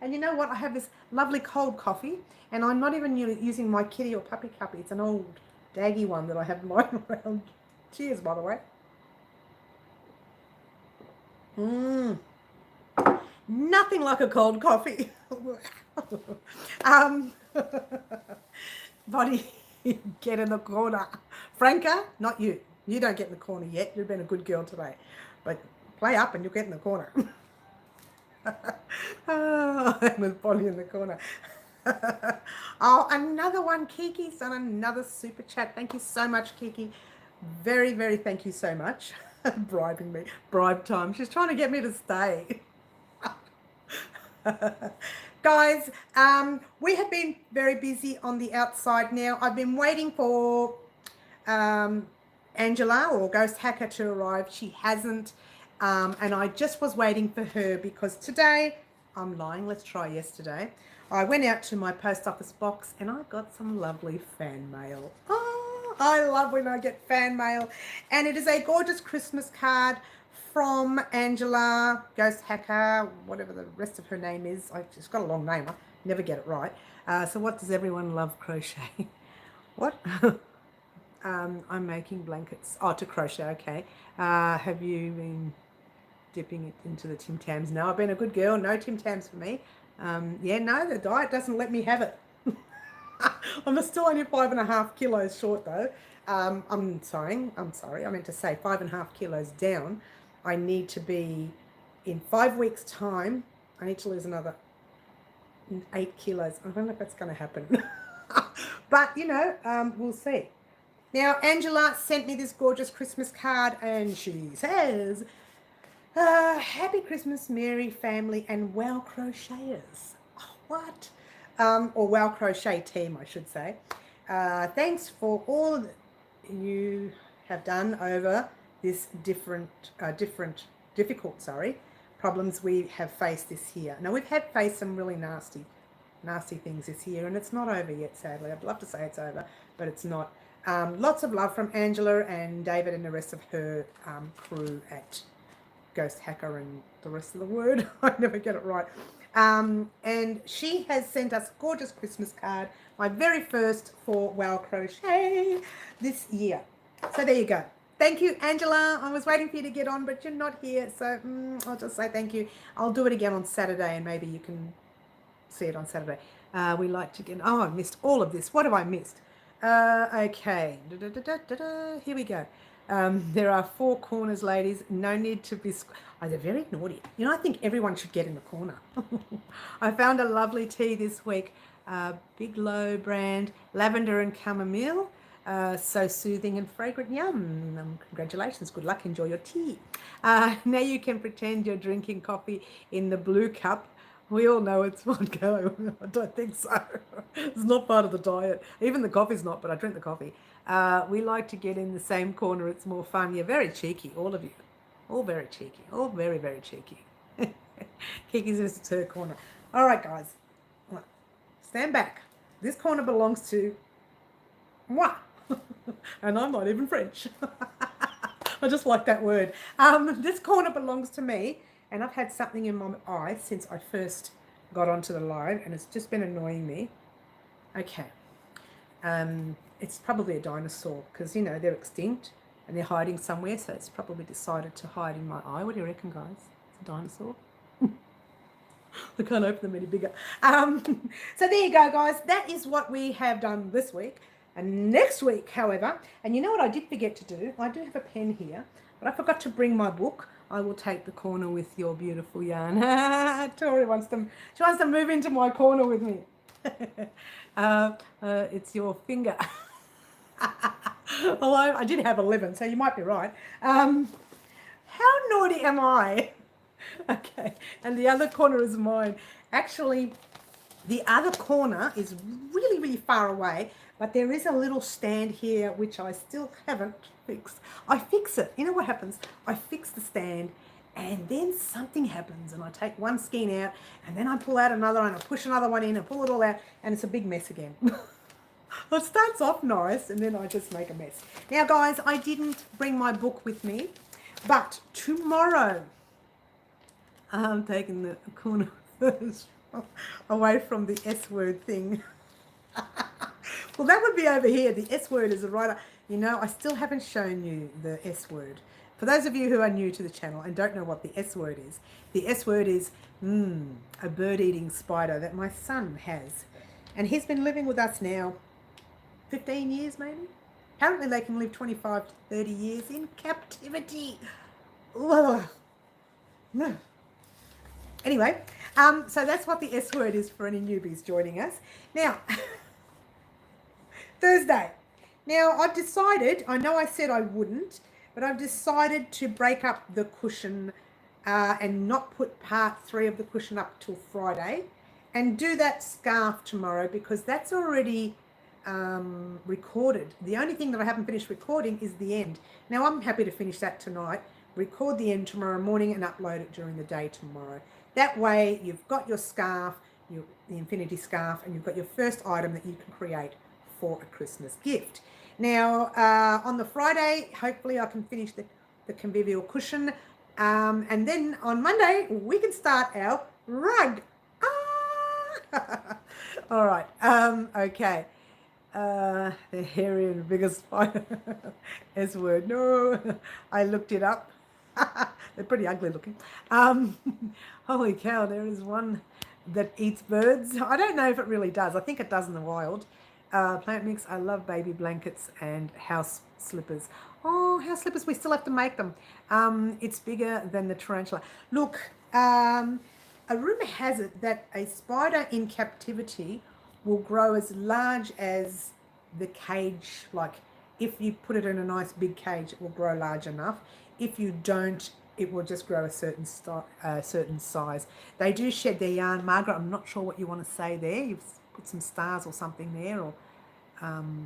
And you know what? I have this lovely cold coffee, and I'm not even using my kitty or puppy cuppy. It's an old daggy one that I have lying around. Cheers, by the way. Nothing like a cold coffee. Bonnie, get in the corner. Franca, not you. You don't get in the corner yet. You've been a good girl today. But play up and you'll get in the corner. With Bonnie in the corner. Oh, another one. Kiki's done another super chat. Thank you so much, Kiki. Very, very thank you so much. Bribing me. Bribe time. She's trying to get me to stay. Guys, we have been very busy on the outside now. I've been waiting for Angela or Ghost Hacker to arrive. She hasn't. And I just was waiting for her because today, I'm lying, let's try yesterday. I went out to my post office box and I got some lovely fan mail. Oh, I love when I get fan mail. And it is a gorgeous Christmas card from Angela, Ghost Hacker, whatever the rest of her name is. She's got a long name. I never get it right. So what does everyone love crochet? What? I'm making blankets. Oh, to crochet, okay. Have you been dipping it into the Tim Tams? No, I've been a good girl. No Tim Tams for me. Yeah, no, the diet doesn't let me have it. I'm still only 5.5 kilos short though. I'm sorry. I meant to say 5.5 kilos down. I need to be, in 5 weeks' time, I need to lose another 8 kilos. I don't know if that's going to happen. But, you know, we'll see. Now, Angela sent me this gorgeous Christmas card, and she says, Happy Christmas, Mary, family, and Wow Crocheters. Oh, what? Or Wow Crochet team, I should say. Thanks for all that you have done over this difficult problems we have faced this year. Now, we've faced some really nasty things this year, and it's not over yet, sadly. I'd love to say it's over, but it's not. Lots of love from Angela and David and the rest of her crew at Ghost Hacker and the rest of the word. I never get it right. And she has sent us a gorgeous Christmas card, my very first for Wow Crochet this year. So there you go. Thank you, Angela. I was waiting for you to get on, but you're not here. So I'll just say thank you. I'll do it again on Saturday, and maybe you can see it on Saturday. We like to get... Oh, I missed all of this. What have I missed? Okay. Here we go. There are 4 corners, ladies. No need to be... Oh, they're very naughty. You know, I think everyone should get in the corner. I found a lovely tea this week. Big Low brand, lavender and chamomile. So soothing and fragrant. Yum. Congratulations. Good luck. Enjoy your tea. Now you can pretend you're drinking coffee in the blue cup. We all know it's one go. I don't think so. It's not part of the diet. Even the coffee's not, but I drink the coffee. We like to get in the same corner. It's more fun. You're very cheeky, all of you. All very cheeky. All very, very cheeky. Kiki's in her corner. All right, guys. Stand back. This corner belongs to moi. And I'm not even French. I just like that word. This corner belongs to me. And I've had something in my eye since I first got onto the live, and it's just been annoying me. Okay. It's probably a dinosaur because, you know, they're extinct and they're hiding somewhere, so it's probably decided to hide in my eye. What do you reckon, guys? It's a dinosaur? I can't open them any bigger. So there you go, guys. That is what we have done this week. And next week, however, and you know what I did forget to do? I do have a pen here, but I forgot to bring my book. I will take the corner with your beautiful yarn. Tori wants to move into my corner with me. It's your finger. Although I did have 11, so you might be right. How naughty am I? Okay, and the other corner is mine. Actually, the other corner is really, really far away, but there is a little stand here which I still haven't fixed. I fix it. You know what happens? I fix the stand and then something happens and I take one skein out and then I pull out another and I push another one in and pull it all out and it's a big mess again. It starts off nice and then I just make a mess. Now, guys, I didn't bring my book with me, but tomorrow I'm taking the corner first away from the S word thing. Well, that would be over here. The S word is a writer. You know, I still haven't shown you the S word. For those of you who are new to the channel and don't know what the S word is, the S word is a bird-eating spider that my son has. And he's been living with us now 15 years maybe. Apparently they can live 25 to 30 years in captivity. Ugh. No. Anyway, so that's what the S word is for any newbies joining us. Now, Thursday. Now, I've decided, I know I said I wouldn't, but I've decided to break up the cushion and not put part 3 of the cushion up till Friday and do that scarf tomorrow because that's already recorded. The only thing that I haven't finished recording is the end. Now, I'm happy to finish that tonight, record the end tomorrow morning and upload it during the day tomorrow. That way, you've got your scarf, the infinity scarf, and you've got your first item that you can create for a Christmas gift. Now, on the Friday, hopefully I can finish the Convivial cushion. And then on Monday, we can start our rug. Ah! All right. Okay. The hairy and biggest spider. S word. No. I looked it up. They're pretty ugly looking. Holy cow, there is one that eats birds. I don't know if it really does. I think it does in the wild. Plant mix. I love baby blankets and house slippers. Oh, house slippers, we still have to make them. It's bigger than the tarantula. Look, a rumor has it that a spider in captivity will grow as large as the cage. Like if you put it in a nice big cage, it will grow large enough. If you don't, it will just grow a certain size. They do shed their yarn. Margaret, I'm not sure what you want to say there. You've put some stars or something there, or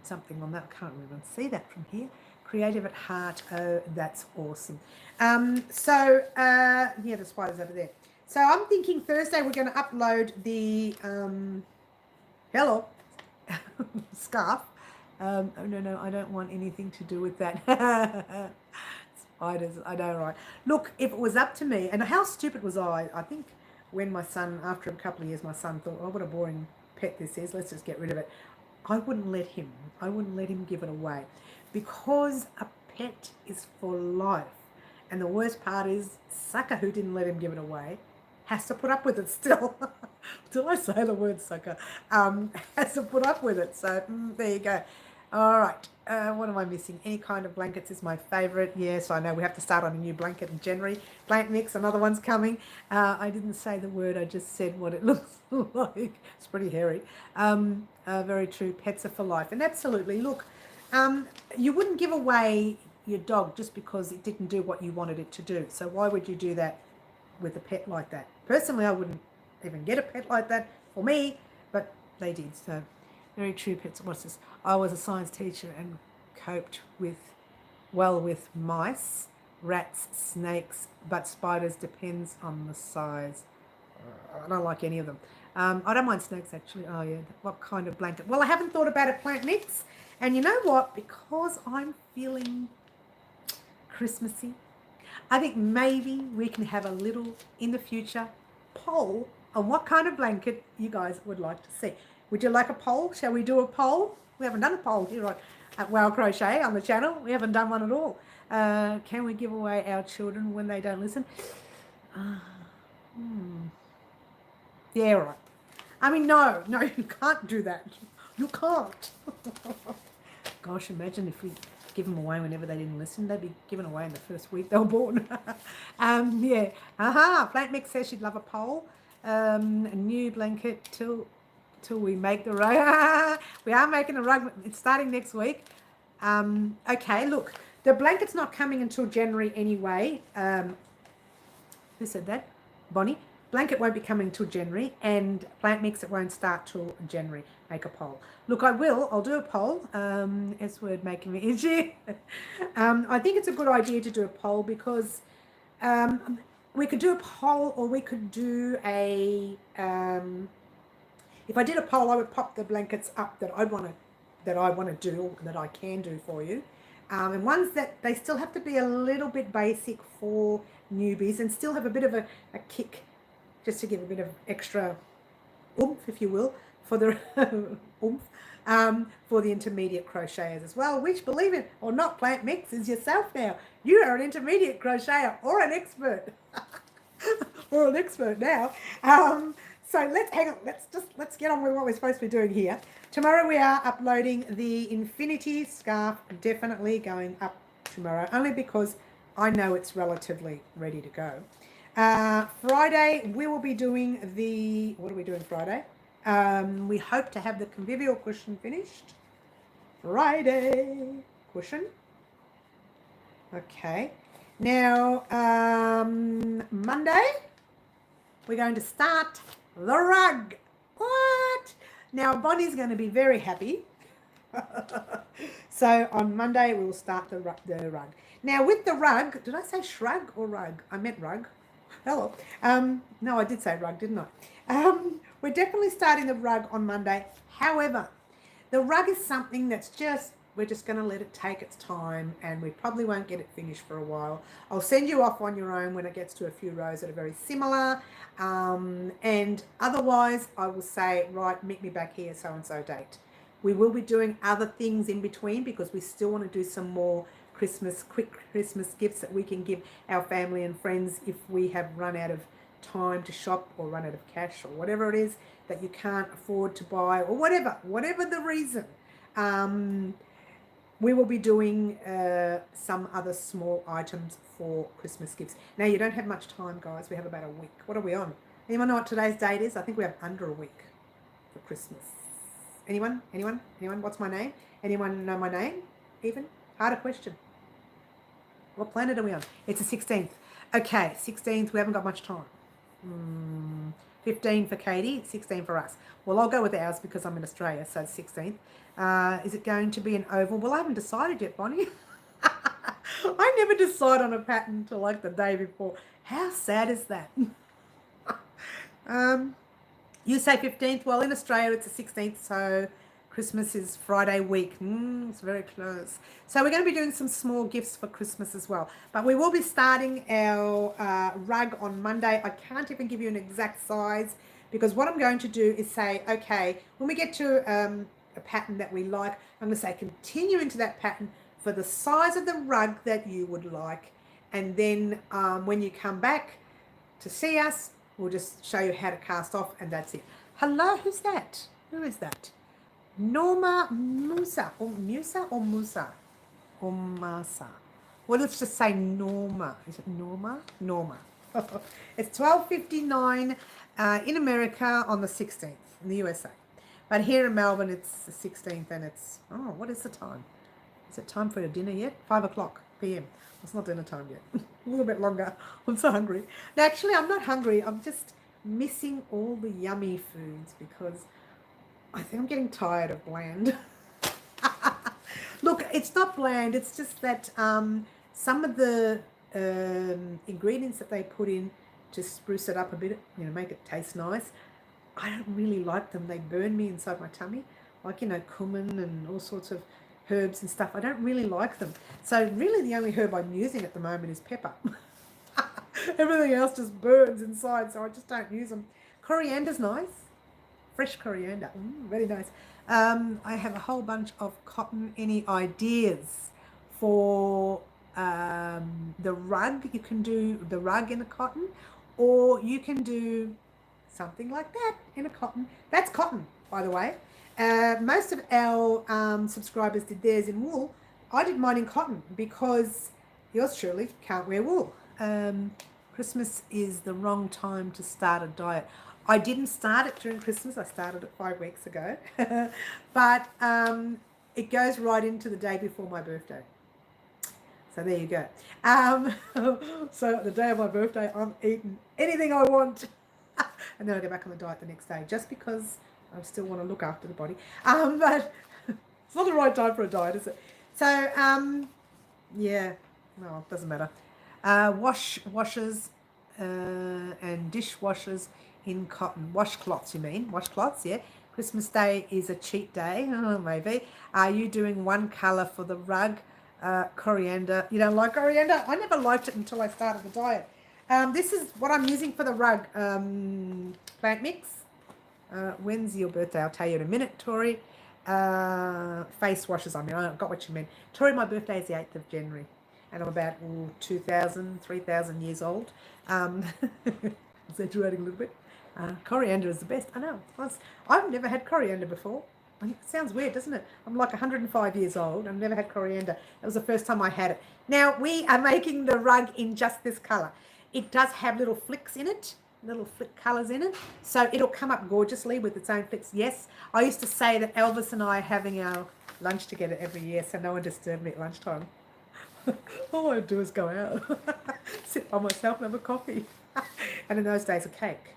something on that. I can't even see that from here. Creative at heart. Oh, that's awesome. Yeah, the spider's over there. So I'm thinking Thursday we're going to upload the hello scarf. Oh no, I don't want anything to do with that. Spiders, I know, right? Look, if it was up to me, and how stupid was I? I think when my son, after a couple of years, my son thought, oh, what a boring pet this is. Let's just get rid of it. I wouldn't let him give it away because a pet is for life. And the worst part is, sucker who didn't let him give it away has to put up with it still. Till I say the word sucker, has to put up with it. So there you go. All right. What am I missing? Any kind of blankets is my favourite. Yes, I know we have to start on a new blanket in January. Blanket mix, another one's coming. I didn't say the word. I just said what it looks like. It's pretty hairy. Very true. Pets are for life. And absolutely, look, you wouldn't give away your dog just because it didn't do what you wanted it to do. So why would you do that with a pet like that? Personally, I wouldn't even get a pet like that for me, but they did. So very true. Pets. What's this? I was a science teacher and coped well with mice, rats, snakes, but spiders depends on the size. I don't like any of them. I don't mind snakes actually. Oh yeah. What kind of blanket? Well, I haven't thought about a plant mix. And you know what? Because I'm feeling Christmassy, I think maybe we can have a little, in the future, poll on what kind of blanket you guys would like to see. Would you like a poll? Shall we do a poll? We haven't done a poll here at Wow Crochet on the channel. We haven't done one at all. Can we give away our children when they don't listen? Yeah, right. I mean, no, you can't do that. You can't. Gosh, imagine if we give them away whenever they didn't listen. They'd be given away in the first week they were born. Yeah. Plant Mix says she'd love a poll. A new blanket till we make the rug. We are making a rug. It's starting next week. Okay, look. The blanket's not coming until January anyway. Who said that? Bonnie. Blanket won't be coming till January, and Plant Mix, it won't start till January. Make a poll. Look, I'll do a poll. S word making me itchy. I think it's a good idea to do a poll because we could do a poll, or we could do a. If I did a poll, I would pop the blankets up that I want to do, or that I can do for you. And ones that they still have to be a little bit basic for newbies and still have a bit of a kick, just to give a bit of extra oomph, if you will, for the for the intermediate crocheters as well, which, believe it or not, Plant Mix is yourself now. You are an intermediate crocheter or an expert. Or an expert now. So let's get on with what we're supposed to be doing here. Tomorrow we are uploading the Infinity scarf, definitely going up tomorrow, only because I know it's relatively ready to go. Friday, we will be doing what are we doing Friday? We hope to have the Convivial cushion finished. Friday cushion. Okay. Now, Monday, we're going to start the rug. What? Now, Bonnie's going to be very happy. So on Monday, we'll start the rug. Now, with the rug, did I say shrug or rug? I meant rug. Hello. No, I did say rug, didn't I? We're definitely starting the rug on Monday. However, the rug is something that's we're just going to let it take its time, and we probably won't get it finished for a while. I'll send you off on your own when it gets to a few rows that are very similar. And otherwise, I will say, right, meet me back here so-and-so date. We will be doing other things in between because we still want to do some more quick Christmas gifts that we can give our family and friends if we have run out of time to shop or run out of cash or whatever it is that you can't afford to buy, or whatever the reason. We will be doing some other small items for Christmas gifts. Now, you don't have much time, guys. We have about a week. What are we on? Anyone know what today's date is? I think we have under a week for Christmas. Anyone? What's my name? Anyone know my name? Even? Harder question. What planet are we on? It's the 16th. Okay, 16th. We haven't got much time. 15 for Katie, 16 for us. Well, I'll go with ours because I'm in Australia, so 16th. Is it going to be an oval? Well, I haven't decided yet, Bonnie. I never decide on a pattern till like the day before. How sad is that? You say 15th. Well, in Australia, it's the 16th, so Christmas is Friday week. It's very close. So we're going to be doing some small gifts for Christmas as well. But we will be starting our rug on Monday. I can't even give you an exact size because what I'm going to do is say, okay, when we get to a pattern that we like, I'm going to say continue into that pattern for the size of the rug that you would like. And then when you come back to see us, we'll just show you how to cast off, and that's it. Hello, who's that? Who is that? Norma Musa, or Musa or Musa? Or Masa? Well, let's just say Norma. Is it Norma? Norma. It's 12:59 in America on the 16th in the USA. But here in Melbourne, it's the 16th, and it's, oh, what is the time? Is it time for your dinner yet? 5 o'clock p.m. It's not dinner time yet. A little bit longer. I'm so hungry. No, actually, I'm not hungry. I'm just missing all the yummy foods because I think I'm getting tired of bland. Look, it's not bland. It's just that some of the ingredients that they put in to spruce it up a bit, you know, make it taste nice, I don't really like them. They burn me inside my tummy, like, you know, cumin and all sorts of herbs and stuff. I don't really like them. So really the only herb I'm using at the moment is pepper. Everything else just burns inside, so I just don't use them. Coriander's nice. Fresh coriander. Very nice. I have a whole bunch of cotton. Any ideas for the rug? You can do the rug in a cotton, or you can do something like that in a cotton. That's cotton, by the way. Most of our subscribers did theirs in wool. I did mine in cotton because yours truly can't wear wool. Christmas is the wrong time to start a diet. I didn't start it during Christmas. I started it 5 weeks ago. But it goes right into the day before my birthday. So there you go. So the day of my birthday, I'm eating anything I want. And then I go back on the diet the next day, just because I still want to look after the body. But it's not the right time for a diet, is it? So, yeah, no, it doesn't matter. Washers and dishwashers in cotton. Washcloths, you mean? Washcloths, yeah. Christmas Day is a cheat day, maybe. Are you doing one colour for the rug? Coriander. You don't like coriander? I never liked it until I started the diet. This is what I'm using for the rug. Plant mix. When's your birthday? I'll tell you in a minute, Tori. Face washes, I mean, I got what you meant. Tori, my birthday is the 8th of January. And I'm about 2,000, 3,000 years old. Exaggerating a little bit. Coriander is the best. I know. I've never had coriander before. It sounds weird, doesn't it? I'm like 105 years old. I've never had coriander. That was the first time I had it. Now, we are making the rug in just this colour. It does have little flicks in it, little flick colours in it. So it'll come up gorgeously with its own flicks. Yes, I used to say that Elvis and I are having our lunch together every year, so no one disturbed me at lunchtime. All I do is go out, sit by myself and have a coffee. And in those days, a cake.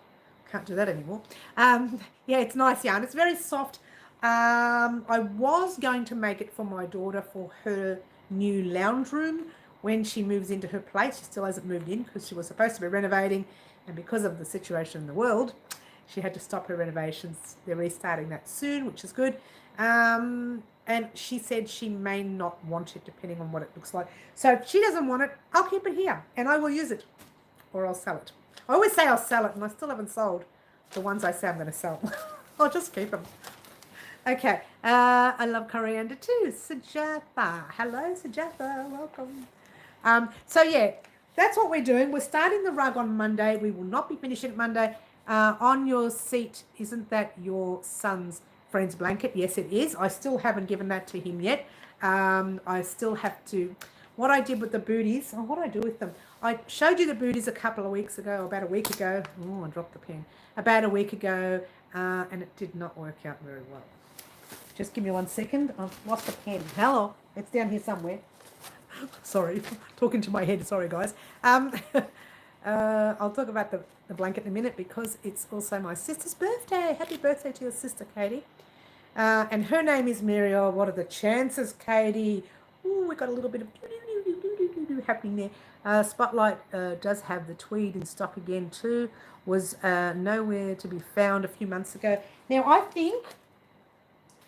Can't do that anymore. Yeah, it's nice yarn. It's very soft. I was going to make it for my daughter for her new lounge room when she moves into her place. She still hasn't moved in because she was supposed to be renovating, and because of the situation in the world, she had to stop her renovations. They're restarting that soon, which is good. And she said she may not want it depending on what it looks like. So if she doesn't want it, I'll keep it here and I will use it, or I'll sell it. I always say I'll sell it, and I still haven't sold the ones I say I'm going to sell. I'll just keep them. Okay, I love coriander too. Sujatha. Hello, Sujatha. Welcome. So, yeah, that's what we're doing. We're starting the rug on Monday. We will not be finishing it Monday. On your seat, isn't that your son's friend's blanket? Yes, it is. I still haven't given that to him yet. I still have to... What I did with the booties... Oh, what do I do with them? I showed you the booties a couple of weeks ago, about a week ago. Oh, I dropped the pen. About a week ago, and it did not work out very well. Just give me 1 second. I've lost the pen. Hello. It's down here somewhere. Sorry. Talking to my head. Sorry, guys. I'll talk about the blanket in a minute because it's also my sister's birthday. Happy birthday to your sister, Katie. And her name is Muriel. What are the chances, Katie? Ooh, we got a little bit of happening there. Spotlight does have the tweed in stock again too. Was nowhere to be found a few months ago. Now,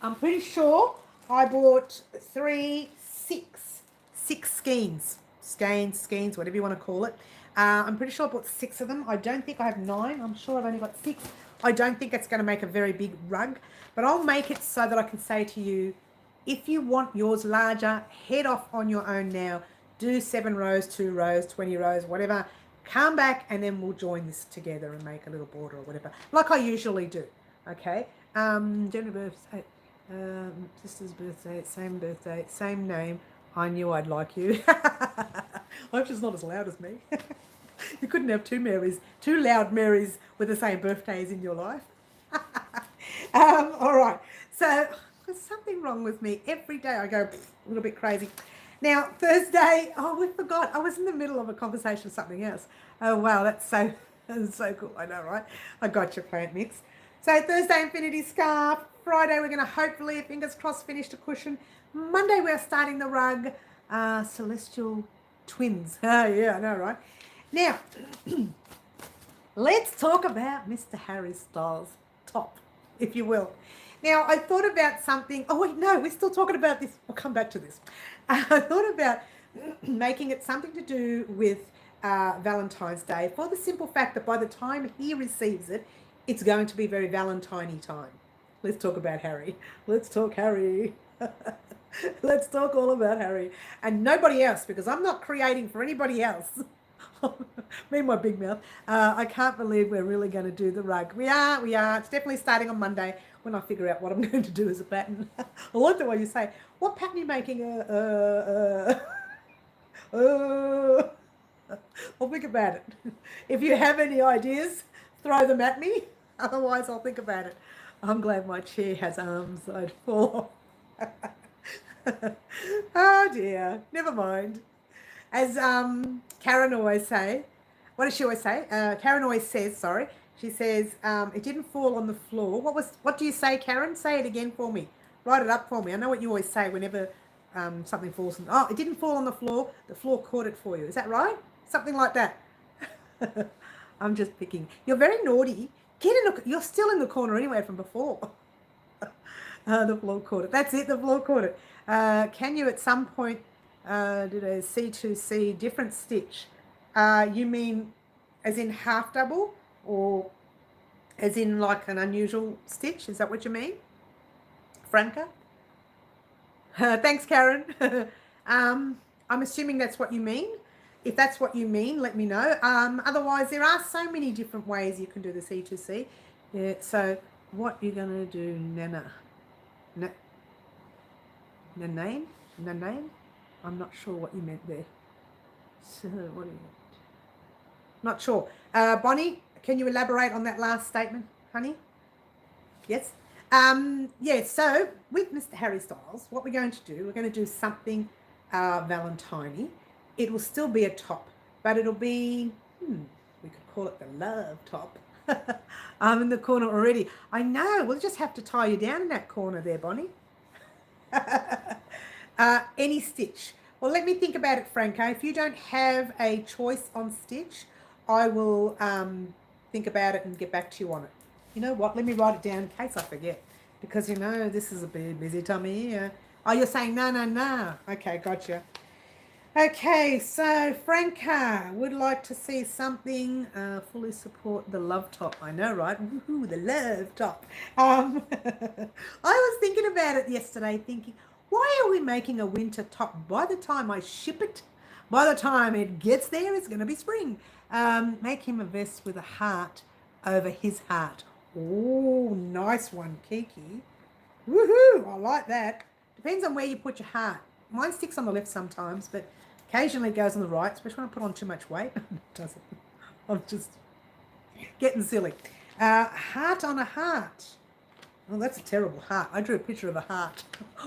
I'm pretty sure I bought six skeins, whatever you want to call it. I'm pretty sure I bought 6 of them. I don't think I have 9. I'm sure I've only got 6. I don't think it's going to make a very big rug, but I'll make it so that I can say to you, If you want yours larger, head off on your own now. Do 7 rows, 2 rows, 20 rows, whatever. Come back and then we'll join this together and make a little border or whatever, like I usually do. Okay. Jennifer's birthday, sister's birthday, same name. I knew I'd like you. I hope she's not as loud as me. You couldn't have two Marys, two loud Marys with the same birthdays in your life. All right. So there's something wrong with me. Every day I go a little bit crazy. Now, Thursday, oh, we forgot. I was in the middle of a conversation with something else. Oh, wow, that's so cool. I know, right? I got your plant mix. So Thursday, infinity scarf. Friday, we're going to hopefully, fingers crossed, finish the cushion. Monday, we're starting the rug. Celestial twins. Oh, yeah, I know, right? Now, let's talk about Mr. Harry Styles' top, if you will. Now, I thought about something. Oh, wait, no, we're still talking about this. We'll come back to this. I thought about making it something to do with Valentine's Day, for the simple fact that by the time he receives it, it's going to be very Valentine-y time. Let's talk about Harry. Let's talk Harry. Let's talk all about Harry. And nobody else, because I'm not creating for anybody else. Me and my big mouth. I can't believe we're really going to do the rug. We are. It's definitely starting on Monday when I figure out what I'm going to do as a pattern. I like the way you say, what pattern are you making? I'll think about it. If you have any ideas, throw them at me. Otherwise, I'll think about it. I'm glad my chair has arms. I'd fall off. Oh dear. Never mind. As Karen always say, what does she always say? Karen always says, sorry, she says, it didn't fall on the floor. What do you say, Karen? Say it again for me. Write it up for me. I know what you always say whenever something falls. It didn't fall on the floor caught it for you. Is that right? Something like that. I'm just picking. You're very naughty. You're still in the corner anyway from before. The floor caught it. That's it, the floor caught it. Can you at some point do a C2C different stitch? You mean as in half double or as in like an unusual stitch? Is that what you mean? Franca? Thanks, Karen. I'm assuming that's what you mean. If that's what you mean, let me know. Otherwise, there are so many different ways you can do the C2C. Yeah, so what you're going to do, Nana? Nanane? I'm not sure what you meant there. So, what do you mean? Not sure. Bonnie, can you elaborate on that last statement, honey? Yes? Yeah, so with Mr. Harry Styles, what we're going to do, we're going to do something Valentine-y. It will still be a top, but it'll be, we could call it the love top. I'm in the corner already. I know, we'll just have to tie you down in that corner there, Bonnie. Any stitch. Well, let me think about it, Franco. If you don't have a choice on stitch, I will think about it and get back to you on it. You know what? Let me write it down in case I forget. Because, you know, this is a bit busy time of year. Oh, you're saying no. Okay, gotcha. Okay, so Franca would like to see something fully support the love top. I know, right? Woohoo, the love top. I was thinking about it yesterday, thinking, why are we making a winter top? By the time I ship it, by the time it gets there, it's going to be spring. Make him a vest with a heart over his heart. Oh, nice one, Kiki. Woohoo, I like that. Depends on where you put your heart. Mine sticks on the left sometimes, but occasionally it goes on the right, especially when I put on too much weight. It doesn't. I'm just getting silly. Heart on a heart. Oh, that's a terrible heart. I drew a picture of a heart.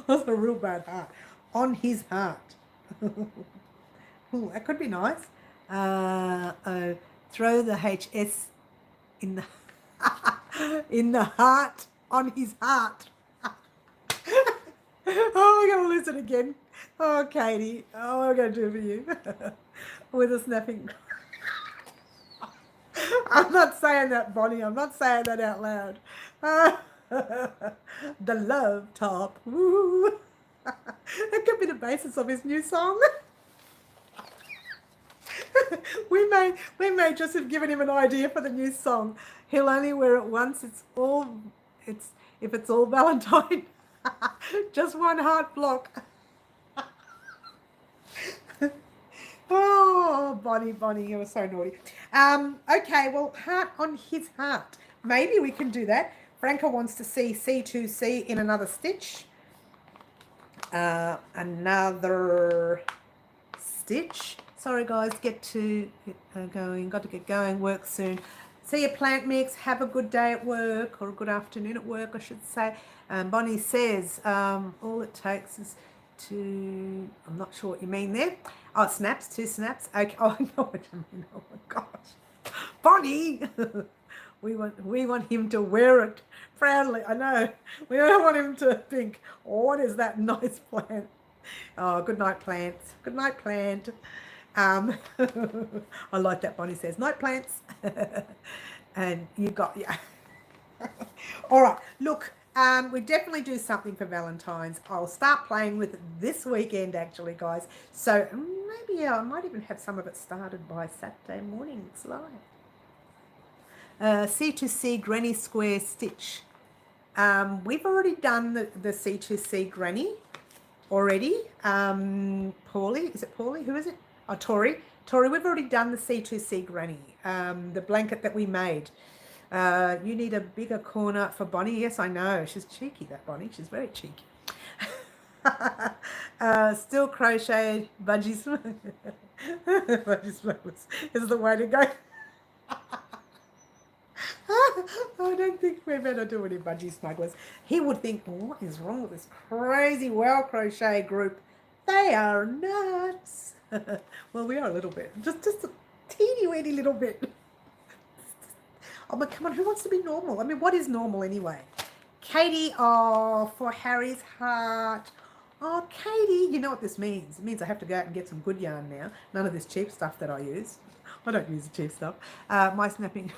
That's a real bad heart. On his heart. Ooh, that could be nice. Throw the HS in the in the heart on his heart. Oh, we're going to lose it again. Oh, Katie. Oh, what am I going to do for you? With a snapping. I'm not saying that, Bonnie. I'm not saying that out loud. The love top. Woo. That could be the basis of his new song. we may just have given him an idea for the new song. He'll only wear it once. If it's all Valentine. Just one heart block. Oh, Bonnie, you were so naughty. Okay, well, heart on his heart. Maybe we can do that. Franca wants to see C2C in another stitch. Another stitch. Sorry, guys, get going. Got to get going. Work soon. See you, plant mix. Have a good day at work, or a good afternoon at work, I should say. Bonnie says all it takes is to. I'm not sure what you mean there. Oh, snaps, 2 snaps. Okay. Oh, I know what you mean. Oh my gosh, Bonnie. we want him to wear it proudly. I know. We don't want him to think, oh, what is that nice plant? Oh, good night, plants. Good night, plant. I like that. Bonnie says night, plants. And you got, yeah. All right, look, we definitely do something for Valentine's. I'll start playing with it this weekend, actually, guys. So maybe I might even have some of it started by Saturday morning. It's live. C2C Granny Square Stitch. We've already done the C2C Granny already. Paulie, is it Paulie? Who is it? Oh, Tori, we've already done the C2C Granny, the blanket that we made. You need a bigger corner for Bonnie. Yes, I know. She's cheeky, that Bonnie. She's very cheeky. Still crochet budgie smugglers is the way to go. I don't think we're better do any budgie smugglers. He would think, well, what is wrong with this crazy well crochet group? They are nuts. Well, we are a little bit. Just a teeny weeny little bit. Oh, but come on, who wants to be normal? I mean, what is normal anyway? Katie, oh, for Harry's heart. Oh, Katie, you know what this means. It means I have to go out and get some good yarn now. None of this cheap stuff that I use. I don't use the cheap stuff. My snapping...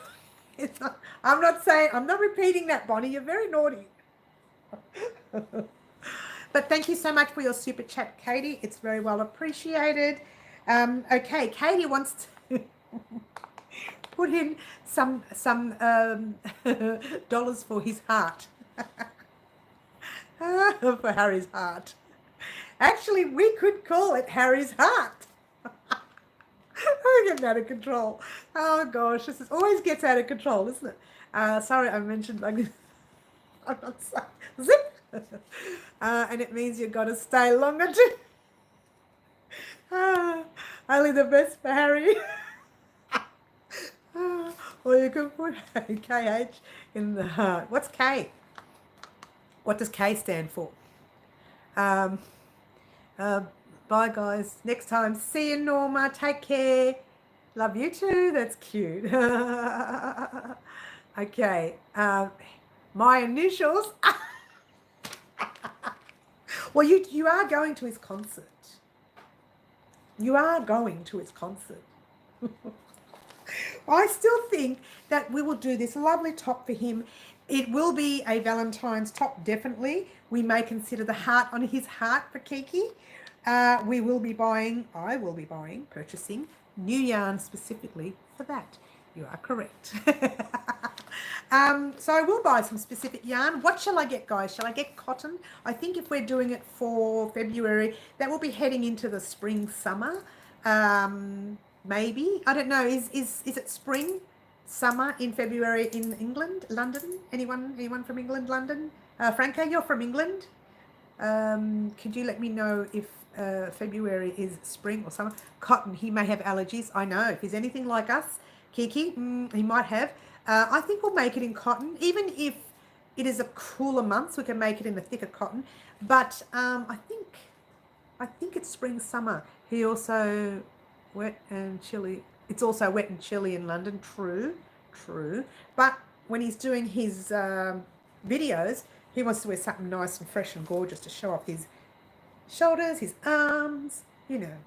I'm not repeating that, Bonnie. You're very naughty. But thank you so much for your super chat, Katie. It's very well appreciated. Okay, Katie wants to put in some dollars for his heart. For Harry's heart. Actually, we could call it Harry's heart. I'm getting out of control. Oh gosh, this always gets out of control, isn't it? Sorry, I mentioned I'm not saying zip. And it means you've got to stay longer too. Only the best for Harry. Or you can put KH in the heart. What's K? What does K stand for? Bye, guys. Next time. See you, Norma. Take care. Love you too. That's cute. Okay. My initials. Well, you are going to his concert. You are going to his concert. I still think that we will do this lovely top for him. It will be a Valentine's top, definitely. We may consider the heart on his heart for Kiki. I will be purchasing new yarn specifically for that. You are correct. So I will buy some specific yarn. What shall I get, guys? Shall I get cotton? I think if we're doing it for February, that will be heading into the spring, summer. Maybe. I don't know. Is it spring, summer in February in England, London? Anyone from England, London? Franca, you're from England. Could you let me know if February is spring or summer? Cotton, he may have allergies. I know. If he's anything like us, Kiki, he might have. I think we'll make it in cotton. Even if it is a cooler month, we can make it in the thicker cotton. But I think it's spring, summer. He also wet and chilly. It's also wet and chilly in London. True. But when he's doing his videos, he wants to wear something nice and fresh and gorgeous to show off his shoulders, his arms, you know,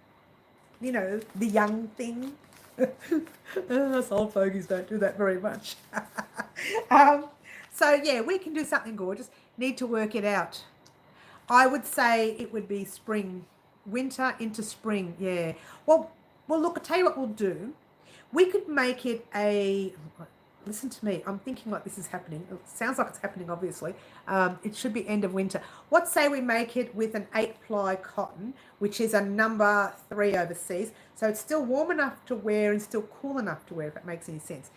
the young thing. Us old fogies don't do that very much. So yeah, we can do something gorgeous. Need to work it out. I would say it would be spring, winter into spring. Yeah. Well, look, I'll tell you what we'll do. We could make it listen to me. I'm thinking like this is happening. It sounds like it's happening, obviously. It should be end of winter. What say we make it with an 8-ply cotton, which is a number 3 overseas. So it's still warm enough to wear and still cool enough to wear, if that makes any sense.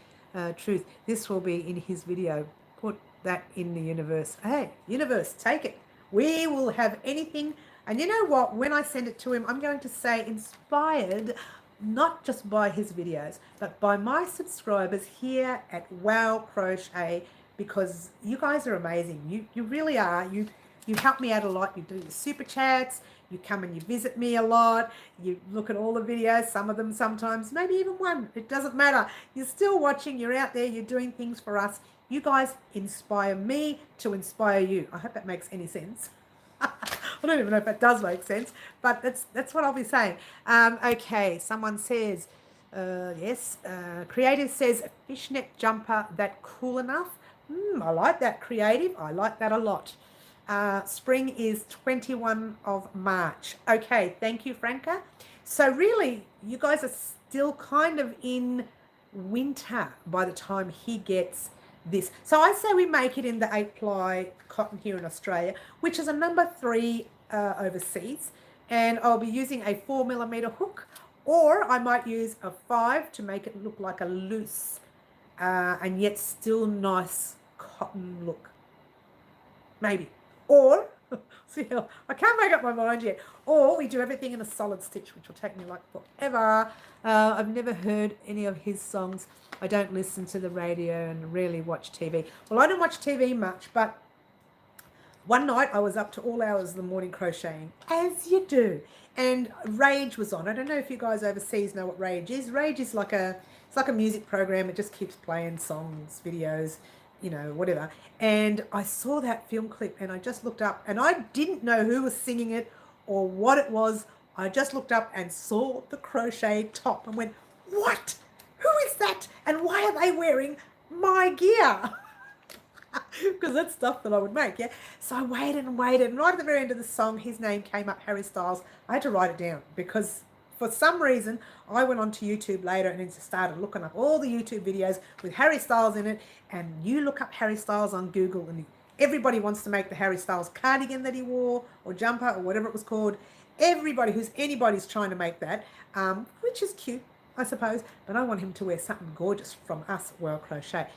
Truth, this will be in his video. Put that in the universe. Hey, universe, take it. We will have anything. And you know what? When I send it to him, I'm going to say inspired not just by his videos, but by my subscribers here at Wow Crochet, because you guys are amazing. You really are. You help me out a lot. You do your super chats. You come and you visit me a lot. You look at all the videos, some of them sometimes, maybe even one. It doesn't matter. You're still watching. You're out there. You're doing things for us. You guys inspire me to inspire you. I hope that makes any sense. I don't even know if that does make sense, but that's what I'll be saying. Okay, someone says, yes, Creative says, fishnet jumper that cool enough. I like that, Creative. I like that a lot. Spring is 21 of March. Okay, thank you, Franca. So really, you guys are still kind of in winter by the time he gets this. So I say we make it in the 8-ply cotton here in Australia, which is a number 3 overseas. And I'll be using a 4mm hook, or I might use a 5 to make it look like a loose and yet still nice cotton look. Maybe. Or, see, I can't make up my mind yet. Or we do everything in a solid stitch, which will take me like forever. I've never heard any of his songs. I don't listen to the radio and rarely watch TV. Well, I don't watch TV much, but one night I was up to all hours of the morning crocheting, as you do. And Rage was on. I don't know if you guys overseas know what Rage is. Rage is like it's like a music program. It just keeps playing songs, videos, you know, whatever. And I saw that film clip and I just looked up and I didn't know who was singing it or what it was. I just looked up and saw the crochet top and went, what? Who is that? And why are they wearing my gear? Because that's stuff that I would make, yeah? So I waited and waited, and right at the very end of the song, his name came up, Harry Styles. I had to write it down because for some reason, I went onto YouTube later and just started looking up all the YouTube videos with Harry Styles in it, and you look up Harry Styles on Google, and everybody wants to make the Harry Styles cardigan that he wore, or jumper, or whatever it was called. Everybody anybody's trying to make that, which is cute, I suppose, but I want him to wear something gorgeous from us at Well Crochet.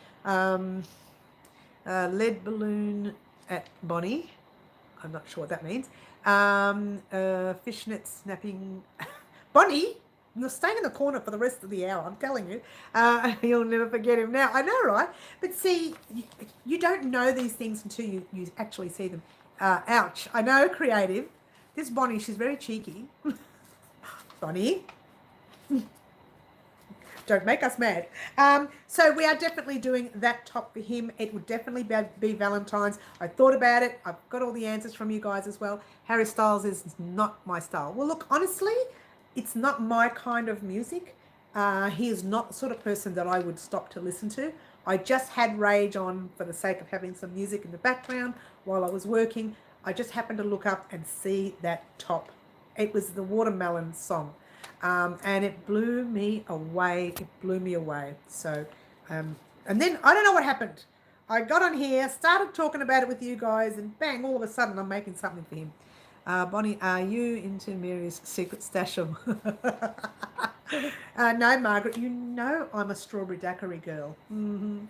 Lead balloon at Bonnie. I'm not sure what that means. Fishnet snapping. Bonnie, you're staying in the corner for the rest of the hour, I'm telling you. You'll never forget him now. I know, right? But see, you don't know these things until you actually see them. Ouch. I know, Creative. This Bonnie, she's very cheeky. Bonnie. Don't make us mad. So we are definitely doing that top for him. It would definitely be Valentine's. I thought about it. I've got all the answers from you guys as well. Harry Styles is not my style. Well, look, honestly, it's not my kind of music. He is not the sort of person that I would stop to listen to. I just had Rage on for the sake of having some music in the background while I was working. I just happened to look up and see that top. It was the Watermelon song. And it blew me away. It blew me away. So, and then I don't know what happened. I got on here, started talking about it with you guys, and bang, all of a sudden I'm making something for him. Bonnie, are you into Mary's secret stash of... no, Margaret, you know I'm a strawberry daiquiri girl. Mm-hmm.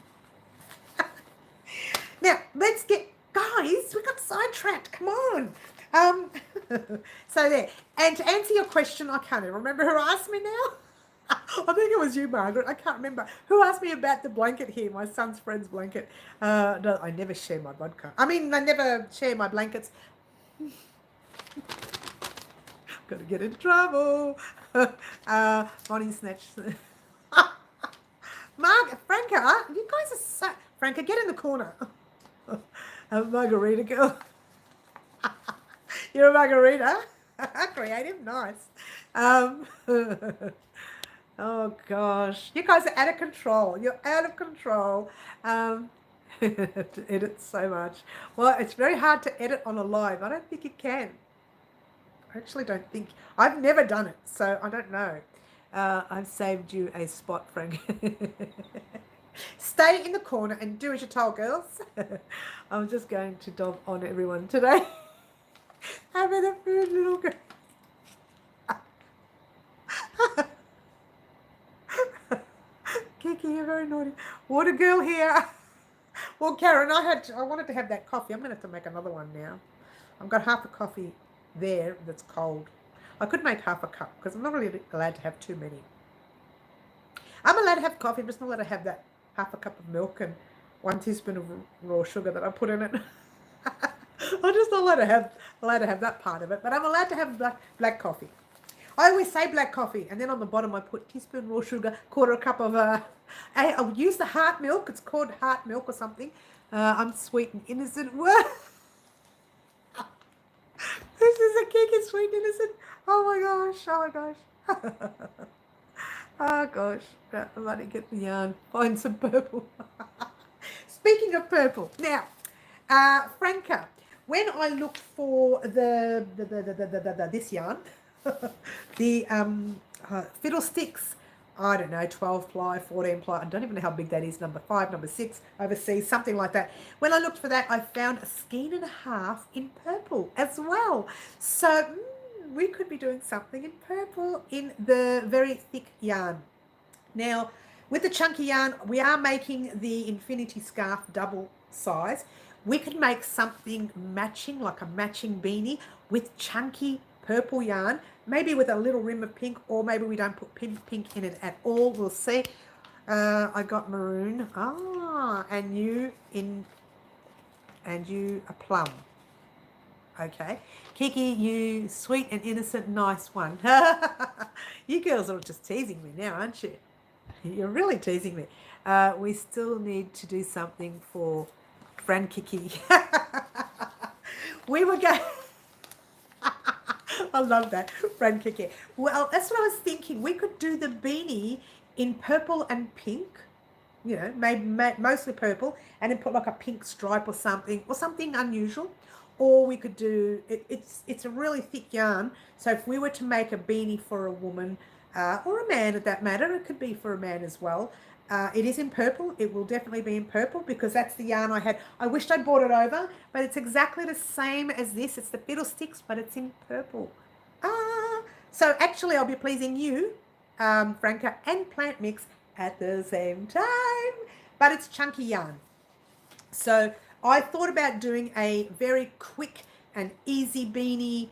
Now, let's get... Guys, we got sidetracked. Come on. So there. And to answer your question, I can't even remember who asked me now. I think it was you, Margaret. I can't remember. Who asked me about the blanket here, my son's friend's blanket? No, I never share my vodka. I never share my blankets. Got to get into trouble. Bonnie snatch. Franca, you guys are so... Franca, get in the corner. Margarita girl. You're a margarita. Creative, nice. Oh gosh, you guys are out of control. You're out of control. To edit so much. Well, it's very hard to edit on a live. I don't think you can. I actually don't think. I've never done it, so I don't know. I've saved you a spot, Frank. Stay in the corner and do as you're told, girls. I'm just going to dog on everyone today. Having a food, little girl. Kiki, you're very naughty. Water girl here. Well, Karen, I wanted to have that coffee. I'm going to have to make another one now. I've got half a coffee there that's cold. I could make half a cup because I'm not really allowed to have too many. I'm allowed to have coffee, I'm just not allowed to have that half a cup of milk and 1 teaspoon of raw sugar that I put in it. I'm just not allowed to have that part of it, but I'm allowed to have black coffee. I always say black coffee, and then on the bottom I put teaspoon raw sugar, quarter a cup of I'll use the heart milk. It's called heart milk or something. I'm sweet and innocent. What? This is a Kiki sweet and innocent. Oh my gosh! Oh my gosh! Oh gosh! Let me get the yarn. Find some purple. Speaking of purple, now, Franca, when I looked for this yarn, the fiddlesticks, I don't know, 12 ply, 14 ply, I don't even know how big that is, number 5, number 6, overseas, something like that. When I looked for that, I found a skein and a half in purple as well. So we could be doing something in purple in the very thick yarn. Now, with the chunky yarn, we are making the infinity scarf double size. We could make something matching, like a matching beanie with chunky purple yarn, maybe with a little rim of pink, or maybe we don't put pink in it at all. We'll see. I got maroon. And you a plum. Okay. Kiki, you sweet and innocent, nice one. You girls are just teasing me now, aren't you? You're really teasing me. We still need to do something for Fran Kiki. We were going... I love that, Fran Kiki. Well, that's what I was thinking. We could do the beanie in purple and pink, you know, maybe mostly purple, and then put like a pink stripe or something unusual. Or we could do, it's a really thick yarn, so if we were to make a beanie for a woman, or a man at that matter, it could be for a man as well. It is in purple. It will definitely be in purple because that's the yarn I had. I wished I'd brought it over, but it's exactly the same as this. It's the fiddlesticks, but it's in purple. So actually I'll be pleasing you, Franca, and Plant Mix at the same time, but it's chunky yarn. So I thought about doing a very quick and easy beanie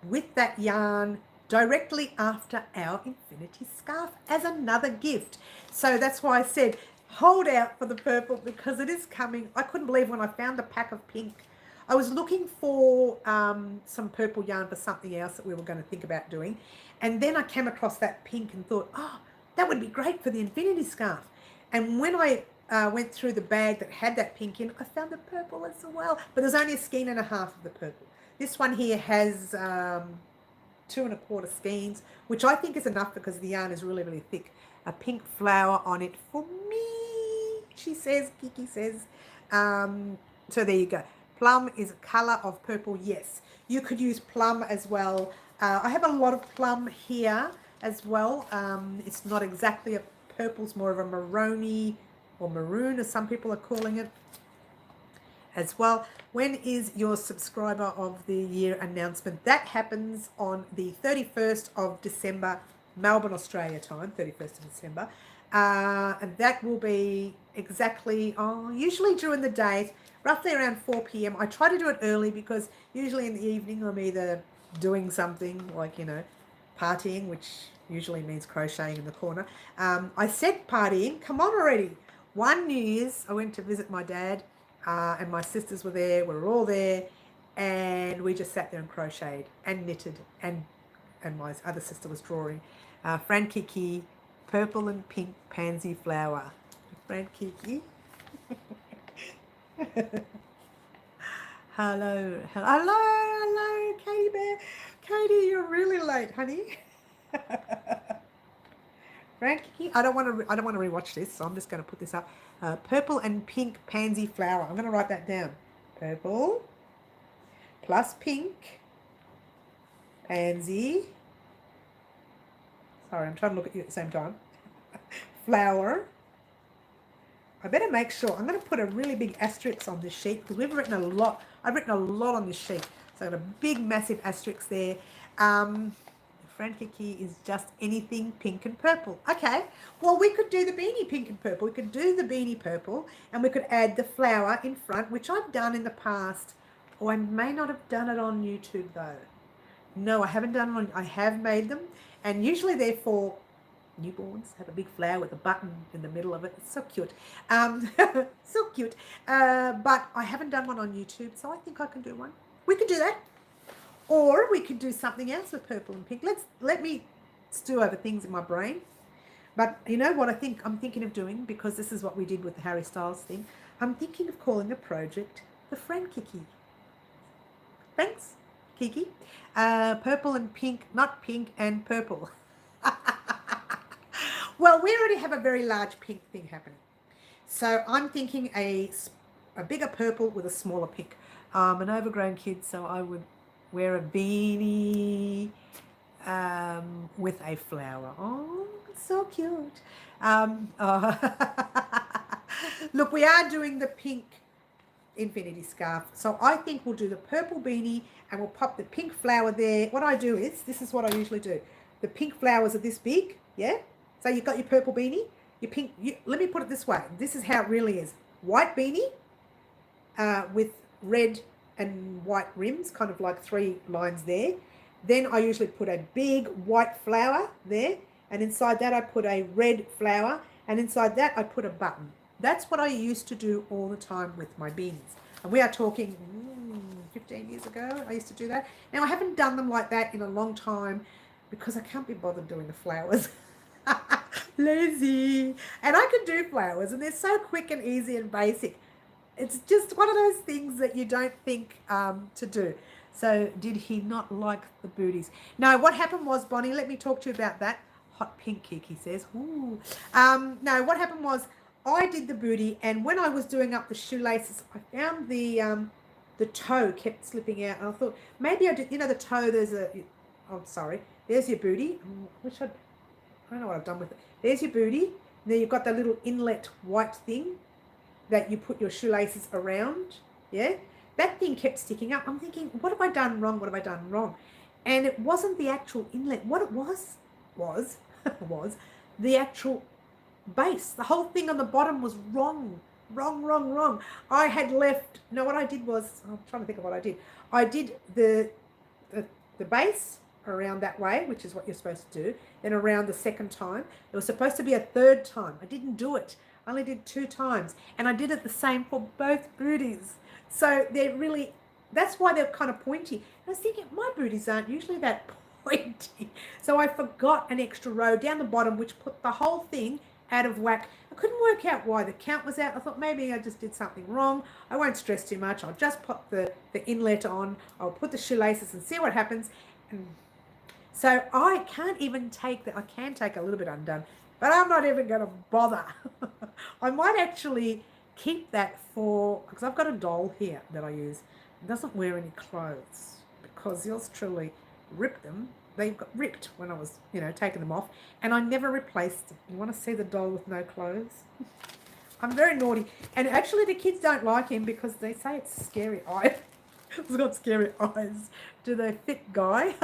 with that yarn directly after our infinity scarf as another gift. So that's why I said hold out for the purple because it is coming. I couldn't believe when I found the pack of pink. I was looking for some purple yarn for something else that we were going to think about doing, and then I came across that pink and thought, oh, that would be great for the infinity scarf. And when I went through the bag that had that pink in, I found the purple as well, but there's only a skein and a half of the purple. This one here has 2 1/4 skeins, which I think is enough because the yarn is really, really thick. A pink flower on it for me, she says, Kiki says. So there you go. Plum is a colour of purple, yes. You could use plum as well. I have a lot of plum here as well. It's not exactly a purple, it's more of a maroni or maroon, as some people are calling it as well. When is your subscriber of the year announcement? That happens on the 31st of December, Melbourne, Australia time, 31st of December. And that will be exactly, usually during the day, roughly around 4 p.m. I try to do it early because usually in the evening I'm either doing something like, you know, partying, which usually means crocheting in the corner. I said partying, come on already. One New Year's, I went to visit my dad and my sisters were there, we were all there, and we just sat there and crocheted and knitted, and my other sister was drawing. Fran Kiki, purple and pink pansy flower. Fran Kiki. Hello, Katie Bear. Katie, you're really late, honey. Frankie, I don't want to rewatch this, so I'm just going to put this up. Purple and pink pansy flower. I'm going to write that down. Purple plus pink pansy. Sorry, I'm trying to look at you at the same time. Flower I better make sure. I'm going to put a really big asterisk on this sheet because we've written a lot. I've written a lot on this sheet. So I've got a big, massive asterisk there. Frankiki is just anything pink and purple. Okay, well, we could do the beanie pink and purple. We could do the beanie purple and we could add the flower in front, which I've done in the past. Or I may not have done it on YouTube though. No, I haven't done it on, I have made them. And usually they're for newborns, have a big flower with a button in the middle of it. It's so cute. So cute. But I haven't done one on YouTube, so I think I can do one. We could do that. Or we could do something else with purple and pink. Let me stew over things in my brain. But you know what I'm thinking of doing, because this is what we did with the Harry Styles thing. I'm thinking of calling the project the Frankiki. Thanks, Kiki. Purple and pink, not pink and purple. Well, we already have a very large pink thing happening. So I'm thinking a bigger purple with a smaller pink. I'm an overgrown kid, so I would wear a beanie with a flower. Oh, it's so cute. Look, we are doing the pink infinity scarf. So I think we'll do the purple beanie and we'll pop the pink flower there. What I do is, this is what I usually do. The pink flowers are this big, yeah? So you've got your purple beanie, your pink, let me put it this way. This is how it really is. White beanie with red and white rims, kind of like 3 lines there. Then I usually put a big white flower there. And inside that I put a red flower. And inside that I put a button. That's what I used to do all the time with my beanies. And we are talking 15 years ago, I used to do that. Now I haven't done them like that in a long time because I can't be bothered doing the flowers. Lazy. And I can do flowers and they're so quick and easy and basic. It's just one of those things that you don't think to do. So did he not like the booties? No, what happened was, Bonnie, let me talk to you about that. Hot pink Kiki says. Ooh. No, what happened was I did the booty, and when I was doing up the shoelaces, I found the toe kept slipping out. And I thought, maybe I did, you know, the toe, there's your booty. I don't know what I've done with it. There's your booty. Then you've got the little inlet white thing that you put your shoelaces around, yeah? That thing kept sticking up. I'm thinking, what have I done wrong? What have I done wrong? And it wasn't the actual inlet. What it was the actual base. The whole thing on the bottom was wrong. I had left, no, what I did was, I'm trying to think of what I did. I did the base around that way, which is what you're supposed to do, then around the second time. There was supposed to be a third time. I didn't do it. I only did 2 times. And I did it the same for both booties. So they're really, that's why they're kind of pointy. And I was thinking, my booties aren't usually that pointy. So I forgot an extra row down the bottom, which put the whole thing out of whack. I couldn't work out why the count was out. I thought maybe I just did something wrong. I won't stress too much. I'll just put the inlet on. I'll put the shoelaces and see what happens. So I can't even take that. I can take a little bit undone, but I'm not even going to bother. I might actually keep that for, because I've got a doll here that I use. It doesn't wear any clothes because yours truly ripped them. They got ripped when I was, taking them off, and I never replaced them. You want to see the doll with no clothes? I'm very naughty. And actually the kids don't like him because they say it's scary eyes. It's got scary eyes. Do they fit, Guy?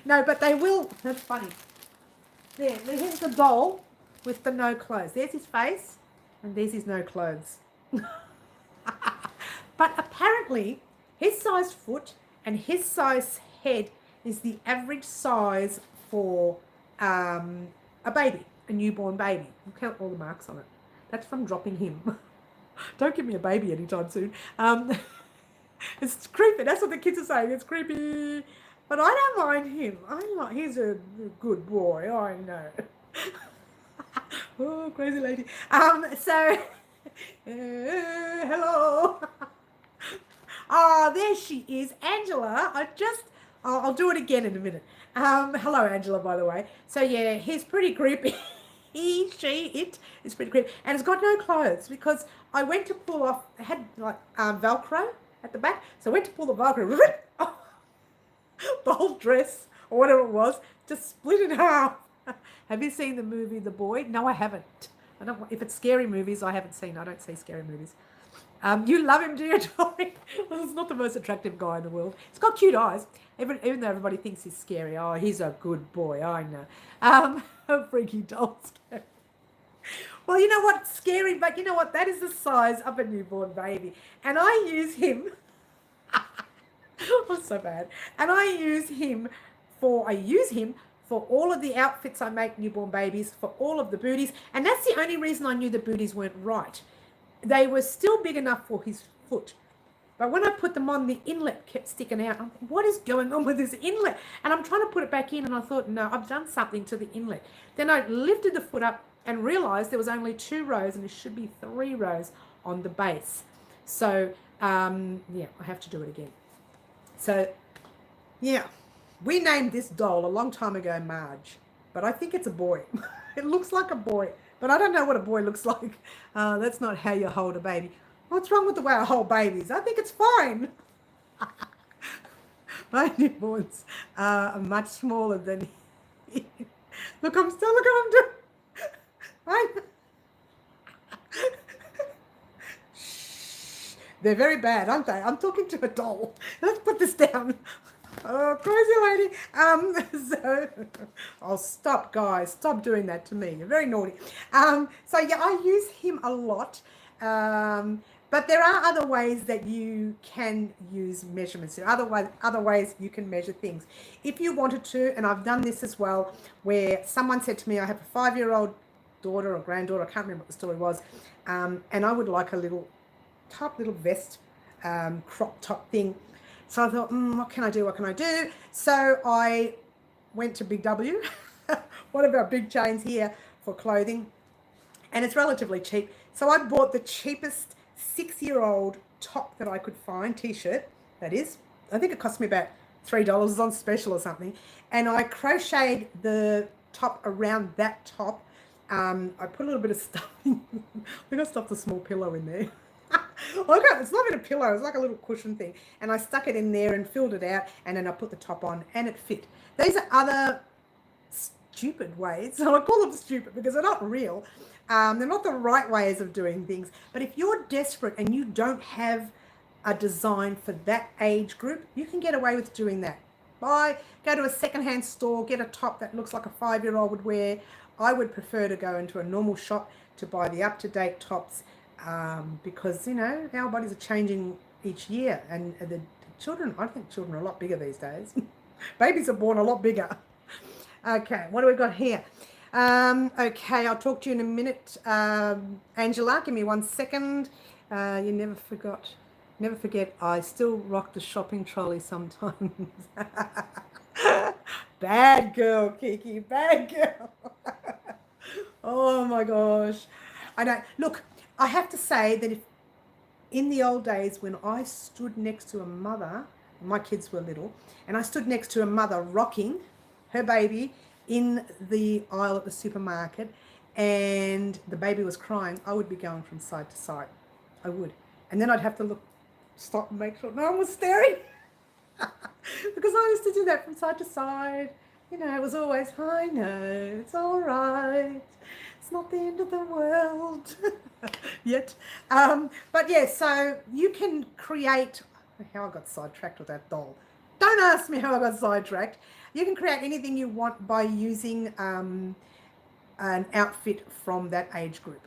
No, but they will. That's funny. Here's the doll with the no clothes. There's his face, and there's his no clothes. But apparently, his size foot and his size head is the average size for a baby, a newborn baby. Look at all the marks on it. That's from dropping him. Don't give me a baby anytime soon. It's creepy. That's what the kids are saying. It's creepy. But I don't mind him. He's a good boy. I know. Oh, crazy lady. Hello. Oh, there she is. Angela. I'll do it again in a minute. Hello, Angela, by the way. So, yeah, he's pretty creepy. It is pretty creepy. And it's got no clothes because I went to pull off, it had like Velcro at the back. So I went to pull the Velcro, the whole dress or whatever it was, just split in half. Have you seen the movie The Boy? No, I haven't. I don't. If it's scary movies, I haven't seen. I don't see scary movies. You love him, do you, Tori? Well, he's not the most attractive guy in the world. He's got cute eyes, even though everybody thinks he's scary. Oh, he's a good boy, I know. A freaky doll scary. Well, you know what? Scary, but you know what? That is the size of a newborn baby. And I use him. I'm so bad. And I use him for all of the outfits I make newborn babies, for all of the booties. And that's the only reason I knew the booties weren't right. They were still big enough for his foot. But when I put them on, the inlet kept sticking out. I'm like, what is going on with this inlet? And I'm trying to put it back in, and I thought, no, I've done something to the inlet. Then I lifted the foot up and realized there was only 2 rows, and there should be 3 rows on the base. So, yeah, I have to do it again. So, yeah, we named this doll a long time ago Marge, but I think it's a boy. It looks like a boy. But I don't know what a boy looks like. That's not how you hold a baby. What's wrong with the way I hold babies? I think it's fine. My newborns are much smaller than he. Look, look what I'm doing. They're very bad, aren't they? I'm talking to a doll. Let's put this down. Oh, crazy lady. So, oh, stop, guys. Stop doing that to me. You're very naughty. So, yeah, I use him a lot. But there are other ways that you can use measurements. There are other ways you can measure things. If you wanted to, and I've done this as well, where someone said to me, I have a 5-year-old daughter or granddaughter, I can't remember what the story was, and I would like a little vest, crop top thing. So I thought, what can I do? So I went to Big W, one of our big chains here for clothing, and it's relatively cheap. So I bought the cheapest 6-year-old top that I could find, t-shirt, that is. I think it cost me about $3. It was on special or something. And I crocheted the top around that top. I put a little bit of stuffing. I think I stuffed a small pillow in there. It's not even a pillow, it's like a little cushion thing. And I stuck it in there and filled it out, and then I put the top on, and it fit. These are other stupid ways. I call them stupid because they're not real. They're not the right ways of doing things. But if you're desperate and you don't have a design for that age group, you can get away with doing that. Go to a secondhand store, get a top that looks like a 5-year-old would wear. I would prefer to go into a normal shop to buy the up-to-date tops, because, you know, our bodies are changing each year, and the children, I think children are a lot bigger these days. Babies are born a lot bigger. Okay, what do we got here? Okay, I'll talk to you in a minute. Angela, give me 1 second. You never forget, I still rock the shopping trolley sometimes. Bad girl, Kiki, bad girl. Oh my gosh. I don't, look, I have to say that if in the old days when I stood next to a mother, my kids were little, and I stood next to a mother rocking her baby in the aisle at the supermarket, and the baby was crying, I would be going from side to side. I would. And then I'd have to stop and make sure no one was staring. Because I used to do that from side to side. You know, it was always, I know, it's all right. It's not the end of the world yet. But yeah, so you can create, how I got sidetracked with that doll. Don't ask me how I got sidetracked. You can create anything you want by using an outfit from that age group.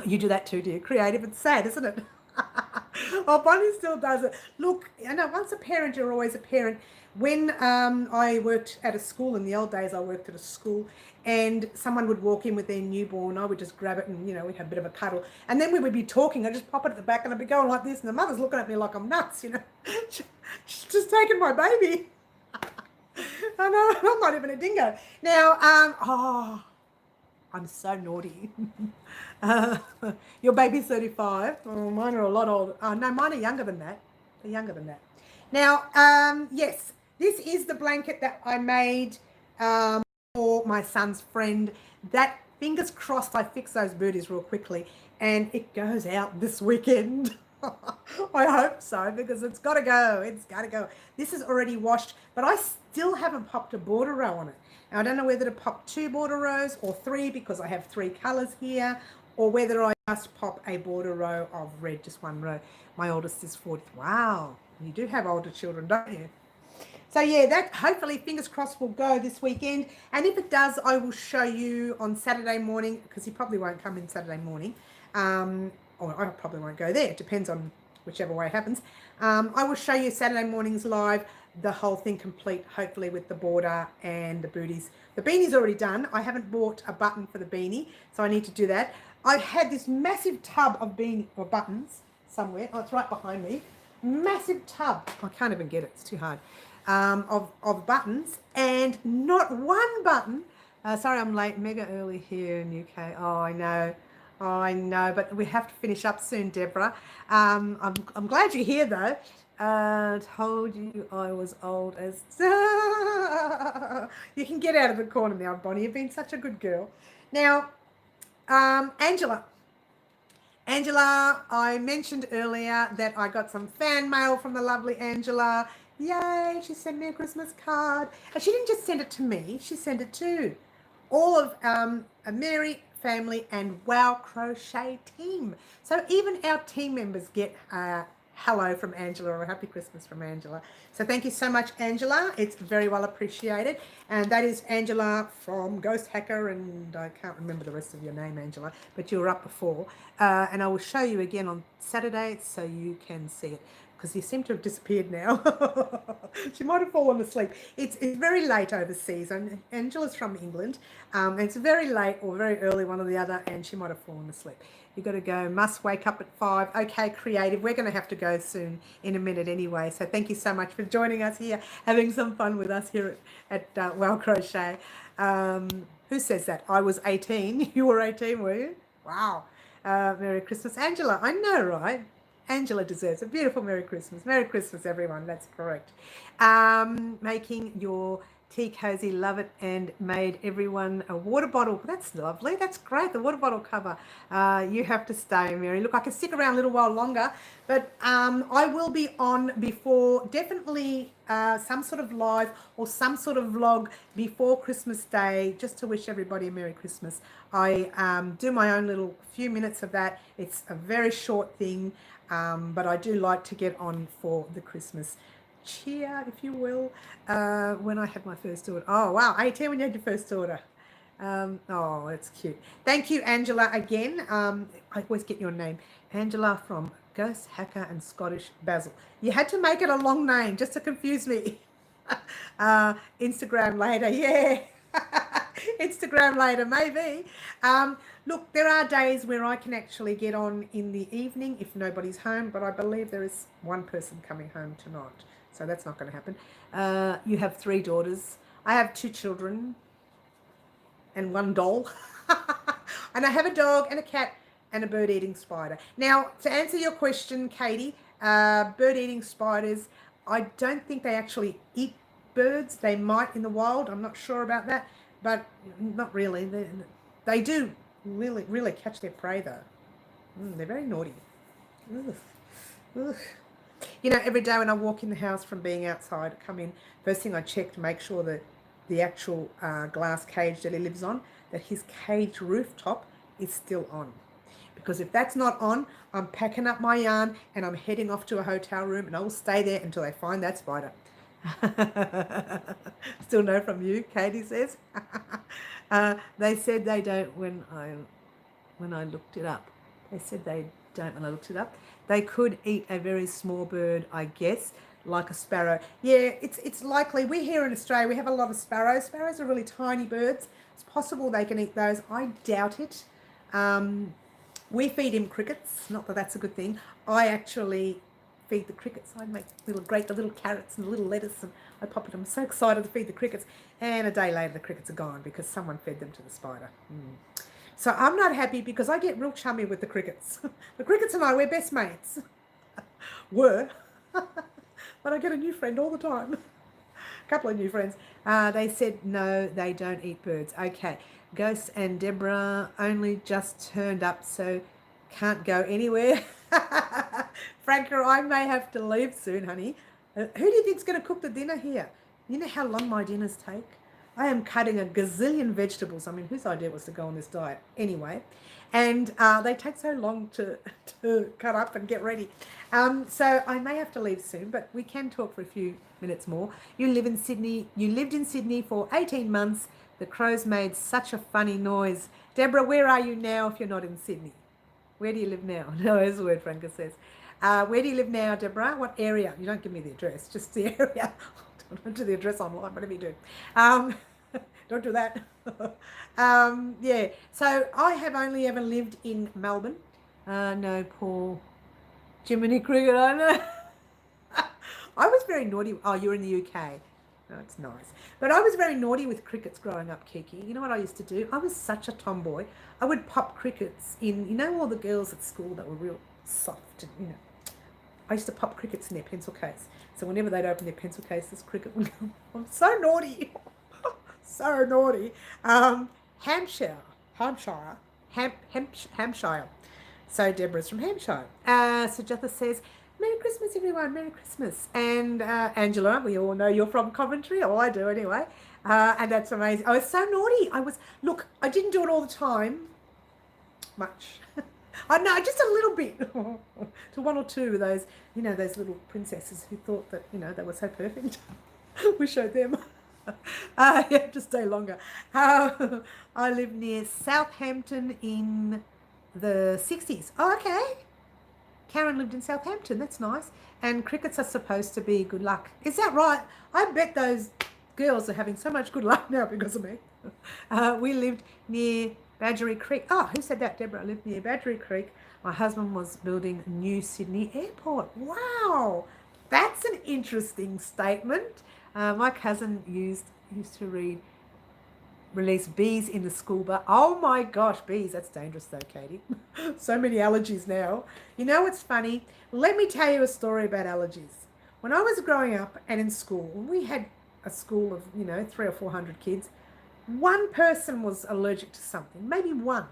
You do that too, dear. Creative and sad, isn't it? Oh, Bonnie still does it. Look, I know once a parent, you're always a parent. When I worked at a school, in the old days I worked at a school, and someone would walk in with their newborn, I would just grab it and, you know, we'd have a bit of a cuddle. And then we would be talking, I'd just pop it at the back and I'd be going like this, and the mother's looking at me like I'm nuts, you know. She's just taking my baby. I know, I'm not even a dingo. Now, I'm so naughty. Your baby's 35. Oh, mine are a lot older. Oh, no, mine are younger than that. They're younger than that. Now, yes, this is the blanket that I made for my son's friend. That, fingers crossed, I fix those booties real quickly, and it goes out this weekend. I hope so, because it's got to go. It's got to go. This is already washed, but I still haven't popped a border row on it. Now, I don't know whether to pop 2 border rows or 3 because I have 3 colours here, or whether I just pop a border row of red, just 1 row. My oldest is 40. Wow, you do have older children, don't you? So yeah, that hopefully, fingers crossed, will go this weekend. And if it does, I will show you on Saturday morning, because he probably won't come in Saturday morning. Or I probably won't go there. It depends on whichever way it happens. I will show you Saturday mornings live, the whole thing complete, hopefully with the border and the booties. The beanie's already done. I haven't bought a button for the beanie, so I need to do that. I had this massive tub of beanie or buttons somewhere. Oh, it's right behind me. Massive tub. I can't even get it. It's too hard. Of buttons, and not one button. Sorry, I'm late. Mega early here in UK. Oh, I know, but we have to finish up soon, Deborah. I'm glad you're here though. Told you I was old as. You can get out of the corner now, Bonnie. You've been such a good girl. Now, Angela, I mentioned earlier that I got some fan mail from the lovely Angela. Yay, she sent me a Christmas card. And she didn't just send it to me, she sent it to all of a Mary family and Wow Crochet team. So even our team members get hello from Angela or a happy Christmas from Angela. So thank you so much, Angela. It's very well appreciated. And that is Angela from Ghost Hacker, and I can't remember the rest of your name, Angela, but you were up before. And I will show you again on Saturday so you can see it, because you seem to have disappeared now. She might have fallen asleep. It's very late overseas. And Angela's from England. And it's very late or very early, one or the other, and she might have fallen asleep. You've got to go. Must wake up at 5. Okay, creative. We're going to have to go soon in a minute anyway. So thank you so much for joining us here, having some fun with us here at Well Crochet. Who says that? I was 18. You were 18, were you? Wow. Merry Christmas, Angela. I know, right? Angela deserves a beautiful Merry Christmas. Merry Christmas, everyone. That's correct. Making your tea cozy, love it, and made everyone a water bottle. That's lovely. That's great. The water bottle cover. You have to stay, Mary. Look, I can stick around a little while longer, but I will be on before, definitely some sort of live or some sort of vlog before Christmas Day, just to wish everybody a Merry Christmas. I do my own little few minutes of that. It's a very short thing, but I do like to get on for the Christmas cheer, if you will. When I had my first daughter. Oh, wow, 18 when you had your first daughter. Oh, that's cute. Thank you, Angela, again. I always get your name. Angela from Ghost Hacker and Scottish Basil. You had to make it a long name just to confuse me. Instagram later, yeah. Instagram later, maybe. Look, there are days where I can actually get on in the evening if nobody's home, but I believe there is one person coming home tonight. So that's not going to happen. You have 3 daughters. I have 2 children and 1 doll. And I have a dog and a cat and a bird-eating spider. Now, to answer your question, Katie, bird-eating spiders, I don't think they actually eat birds. They might in the wild. I'm not sure about that, but not really. They do really catch their prey, though. They're very naughty. Ugh. Ugh. You know, every day when I walk in the house from being outside, I come in, first thing I check to make sure that the actual glass cage that he lives on, that his cage rooftop is still on. Because if that's not on, I'm packing up my yarn and I'm heading off to a hotel room, and I will stay there until they find that spider. Still no from you, Katie says. They said they don't when I looked it up. They said they don't when I looked it up. They could eat a very small bird, I guess, like a sparrow. Yeah, it's likely. We here in Australia, we have a lot of sparrows. Sparrows are really tiny birds. It's possible they can eat those. I doubt it. We feed him crickets. Not that that's a good thing. I actually feed the crickets. I make the little carrots and the little lettuce, and I pop it. I'm so excited to feed the crickets. And a day later, the crickets are gone because someone fed them to the spider. So I'm not happy because I get real chummy with the crickets. The crickets and I, we're best mates. Were. But I get a new friend all the time. A couple of new friends. They said, no, they don't eat birds. Okay. Ghost and Deborah only just turned up, so can't go anywhere. Franca, I may have to leave soon, honey. Who do you think's going to cook the dinner here? You know how long my dinners take? I am cutting a gazillion vegetables. I mean, whose idea was to go on this diet? Anyway, and they take so long to cut up and get ready. So I may have to leave soon, but we can talk for a few minutes more. You live in Sydney. You lived in Sydney for 18 months. The crows made such a funny noise. Deborah, where are you now if you're not in Sydney? Where do you live now? No, there's the word Franca says. Where do you live now, Deborah? What area? You don't give me the address, just the area. Don't do the address online, whatever you do. Don't do that. Yeah, so I have only ever lived in Melbourne. No, Paul. Jiminy Cricket, I know. I was very naughty. Oh, you're in the UK. Oh, it's nice. But I was very naughty with crickets growing up, Kiki. You know what I used to do? I was such a tomboy. I would pop crickets in, you know, all the girls at school that were real soft and, you know. I used to pop crickets in their pencil case. So whenever they'd open their pencil case, this cricket would come. I'm so naughty. So naughty. Hampshire. So Deborah's from Hampshire. Sujatha says, Merry Christmas, everyone. Merry Christmas. And Angela, we all know you're from Coventry. Oh, I do anyway. And that's amazing. I was so naughty. Look, I didn't do it all the time. Much. I know, just a little bit. To one or two of those, you know, those little princesses who thought that, you know, they were so perfect. We showed them. You have to stay longer. I live near Southampton in the 60s. Oh, okay. Karen lived in Southampton. That's nice. And crickets are supposed to be good luck. Is that right? I bet those girls are having so much good luck now because of me. We lived near Badgery Creek. Oh, who said that, Deborah? I lived near Badgery Creek. My husband was building New Sydney Airport. Wow. That's an interesting statement. My cousin used to release bees in the school, but oh my gosh, bees, that's dangerous though, Katie. So many allergies now. You know what's funny? Let me tell you a story about allergies. When I was growing up and in school, we had a school of, you know, 300 or 400 kids. One person was allergic to something, maybe one.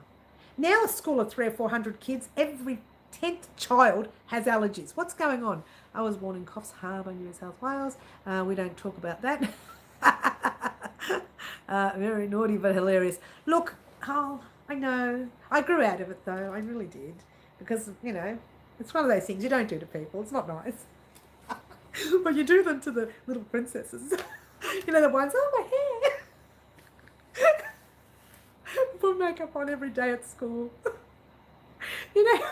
Now a school of 300 or 400 kids, every 10th child has allergies. What's going on? I was born in Coffs Harbour, New South Wales. We don't talk about that. Very naughty but hilarious. Look, oh, I know. I grew out of it though. I really did. Because, you know, it's one of those things you don't do to people. It's not nice. But you do them to the little princesses. You know, the ones, oh, my hair. Put makeup on every day at school. You know,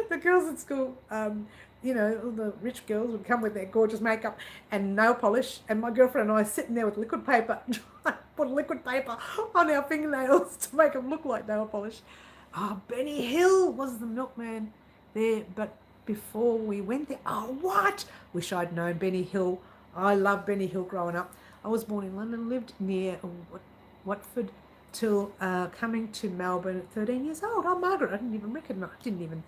the girls at school, you know, all the rich girls would come with their gorgeous makeup and nail polish, and my girlfriend and I sitting there with liquid paper, trying to put liquid paper on our fingernails to make them look like nail polish. Oh, Benny Hill was the milkman there, but before we went there, oh, what? Wish I'd known Benny Hill. I love Benny Hill growing up. I was born in London, lived near Watford till coming to Melbourne at 13 years old. Oh, Margaret, I didn't even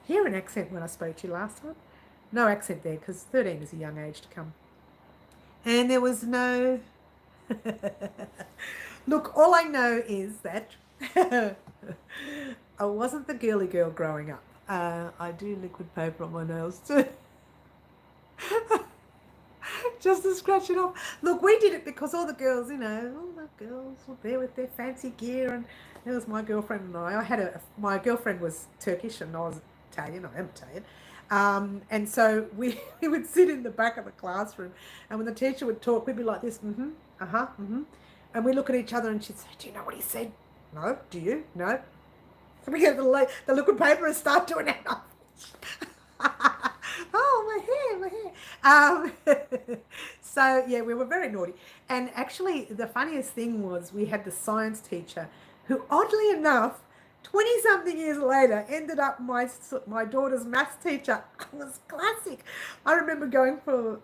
hear an accent when I spoke to you last time. No accent there because 13 is a young age to come. And there was no... Look, all I know is that I wasn't the girly girl growing up. I do liquid paper on my nails too. Just to scratch it off. Look, we did it because all the girls, you know, all the girls were there with their fancy gear, and there was my girlfriend and I. My girlfriend was Turkish and I was Italian. I am Italian. And so we would sit in the back of the classroom, and when the teacher would talk, we'd be like this, and we look at each other and she'd say, do you know what he said? No. Do you? No. So we get the liquid paper and start doing it. Oh, my hair. So, yeah, we were very naughty. And actually, the funniest thing was we had the science teacher who, oddly enough, 20-something years later, ended up my daughter's maths teacher. It was classic. I remember going for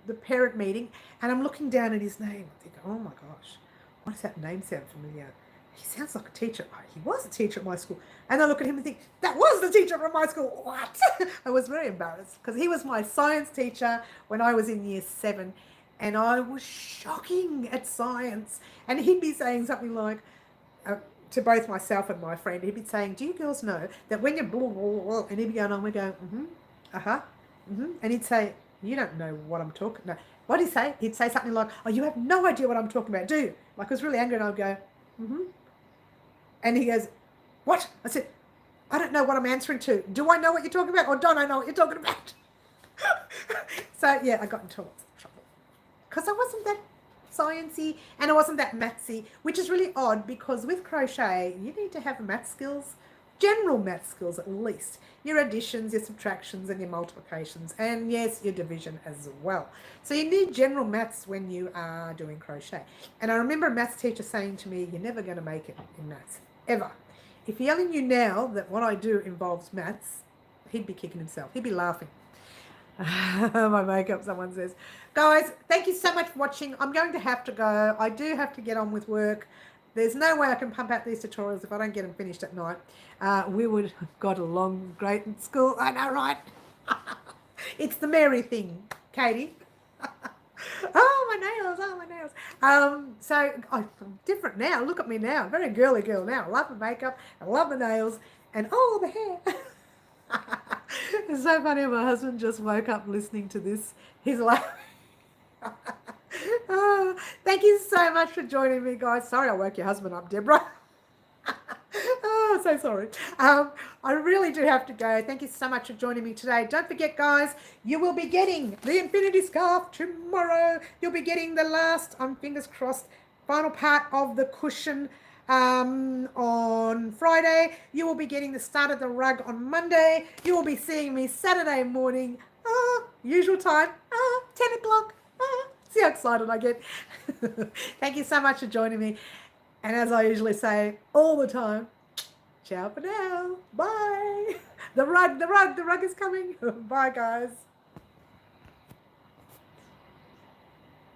the parent meeting, and I'm looking down at his name. I think, oh, my gosh, why does that name sound familiar? He sounds like a teacher. Oh, he was a teacher at my school. And I look at him and think, that was the teacher from my school. What? I was very embarrassed because he was my science teacher when I was in year 7. And I was shocking at science. And he'd be saying something like, to both myself and my friend, he'd be saying, do you girls know that when you're blah, blah, blah, and he'd be going on, we're going, and he'd say, You don't know what I'm talking about. No. What did he say? He'd say something like, oh, you have no idea what I'm talking about, do you? Like I was really angry and I'd go, mm-hmm. And he goes, what? I said, I don't know what I'm answering to. Do I know what you're talking about or don't I know what you're talking about? So, yeah, I got into lots of trouble. Because I wasn't that sciencey and I wasn't that mathsy, which is really odd because with crochet, you need to have math skills, general math skills at least. Your additions, your subtractions and your multiplications and yes, your division as well. So you need general maths when you are doing crochet. And I remember a maths teacher saying to me, you're never going to make it in maths, ever. If he only knew now that what I do involves maths, he'd be kicking himself. He'd be laughing. My makeup, someone says. Guys, thank you so much for watching. I'm going to have to go. I do have to get on with work. There's no way I can pump out these tutorials if I don't get them finished at night. We would have got along great in school. I know, right? It's the Mary thing, Katie. Oh, my nails. So I'm different now. Look at me now. Very girly girl now. I love the makeup. I love the nails. And oh, the hair. It's so funny. My husband just woke up listening to this. He's like, oh, thank you so much for joining me, guys. Sorry I woke your husband up, Deborah. Oh, so sorry. I really do have to go. Thank you so much for joining me today. Don't forget, guys, you will be getting the infinity scarf tomorrow. You'll be getting the last, fingers crossed, final part of the cushion on Friday. You will be getting the start of the rug on Monday. You will be seeing me Saturday morning, usual time, 10 o'clock. See how excited I get. Thank you so much for joining me. And as I usually say all the time, ciao for now. Bye. The rug is coming. Bye, guys.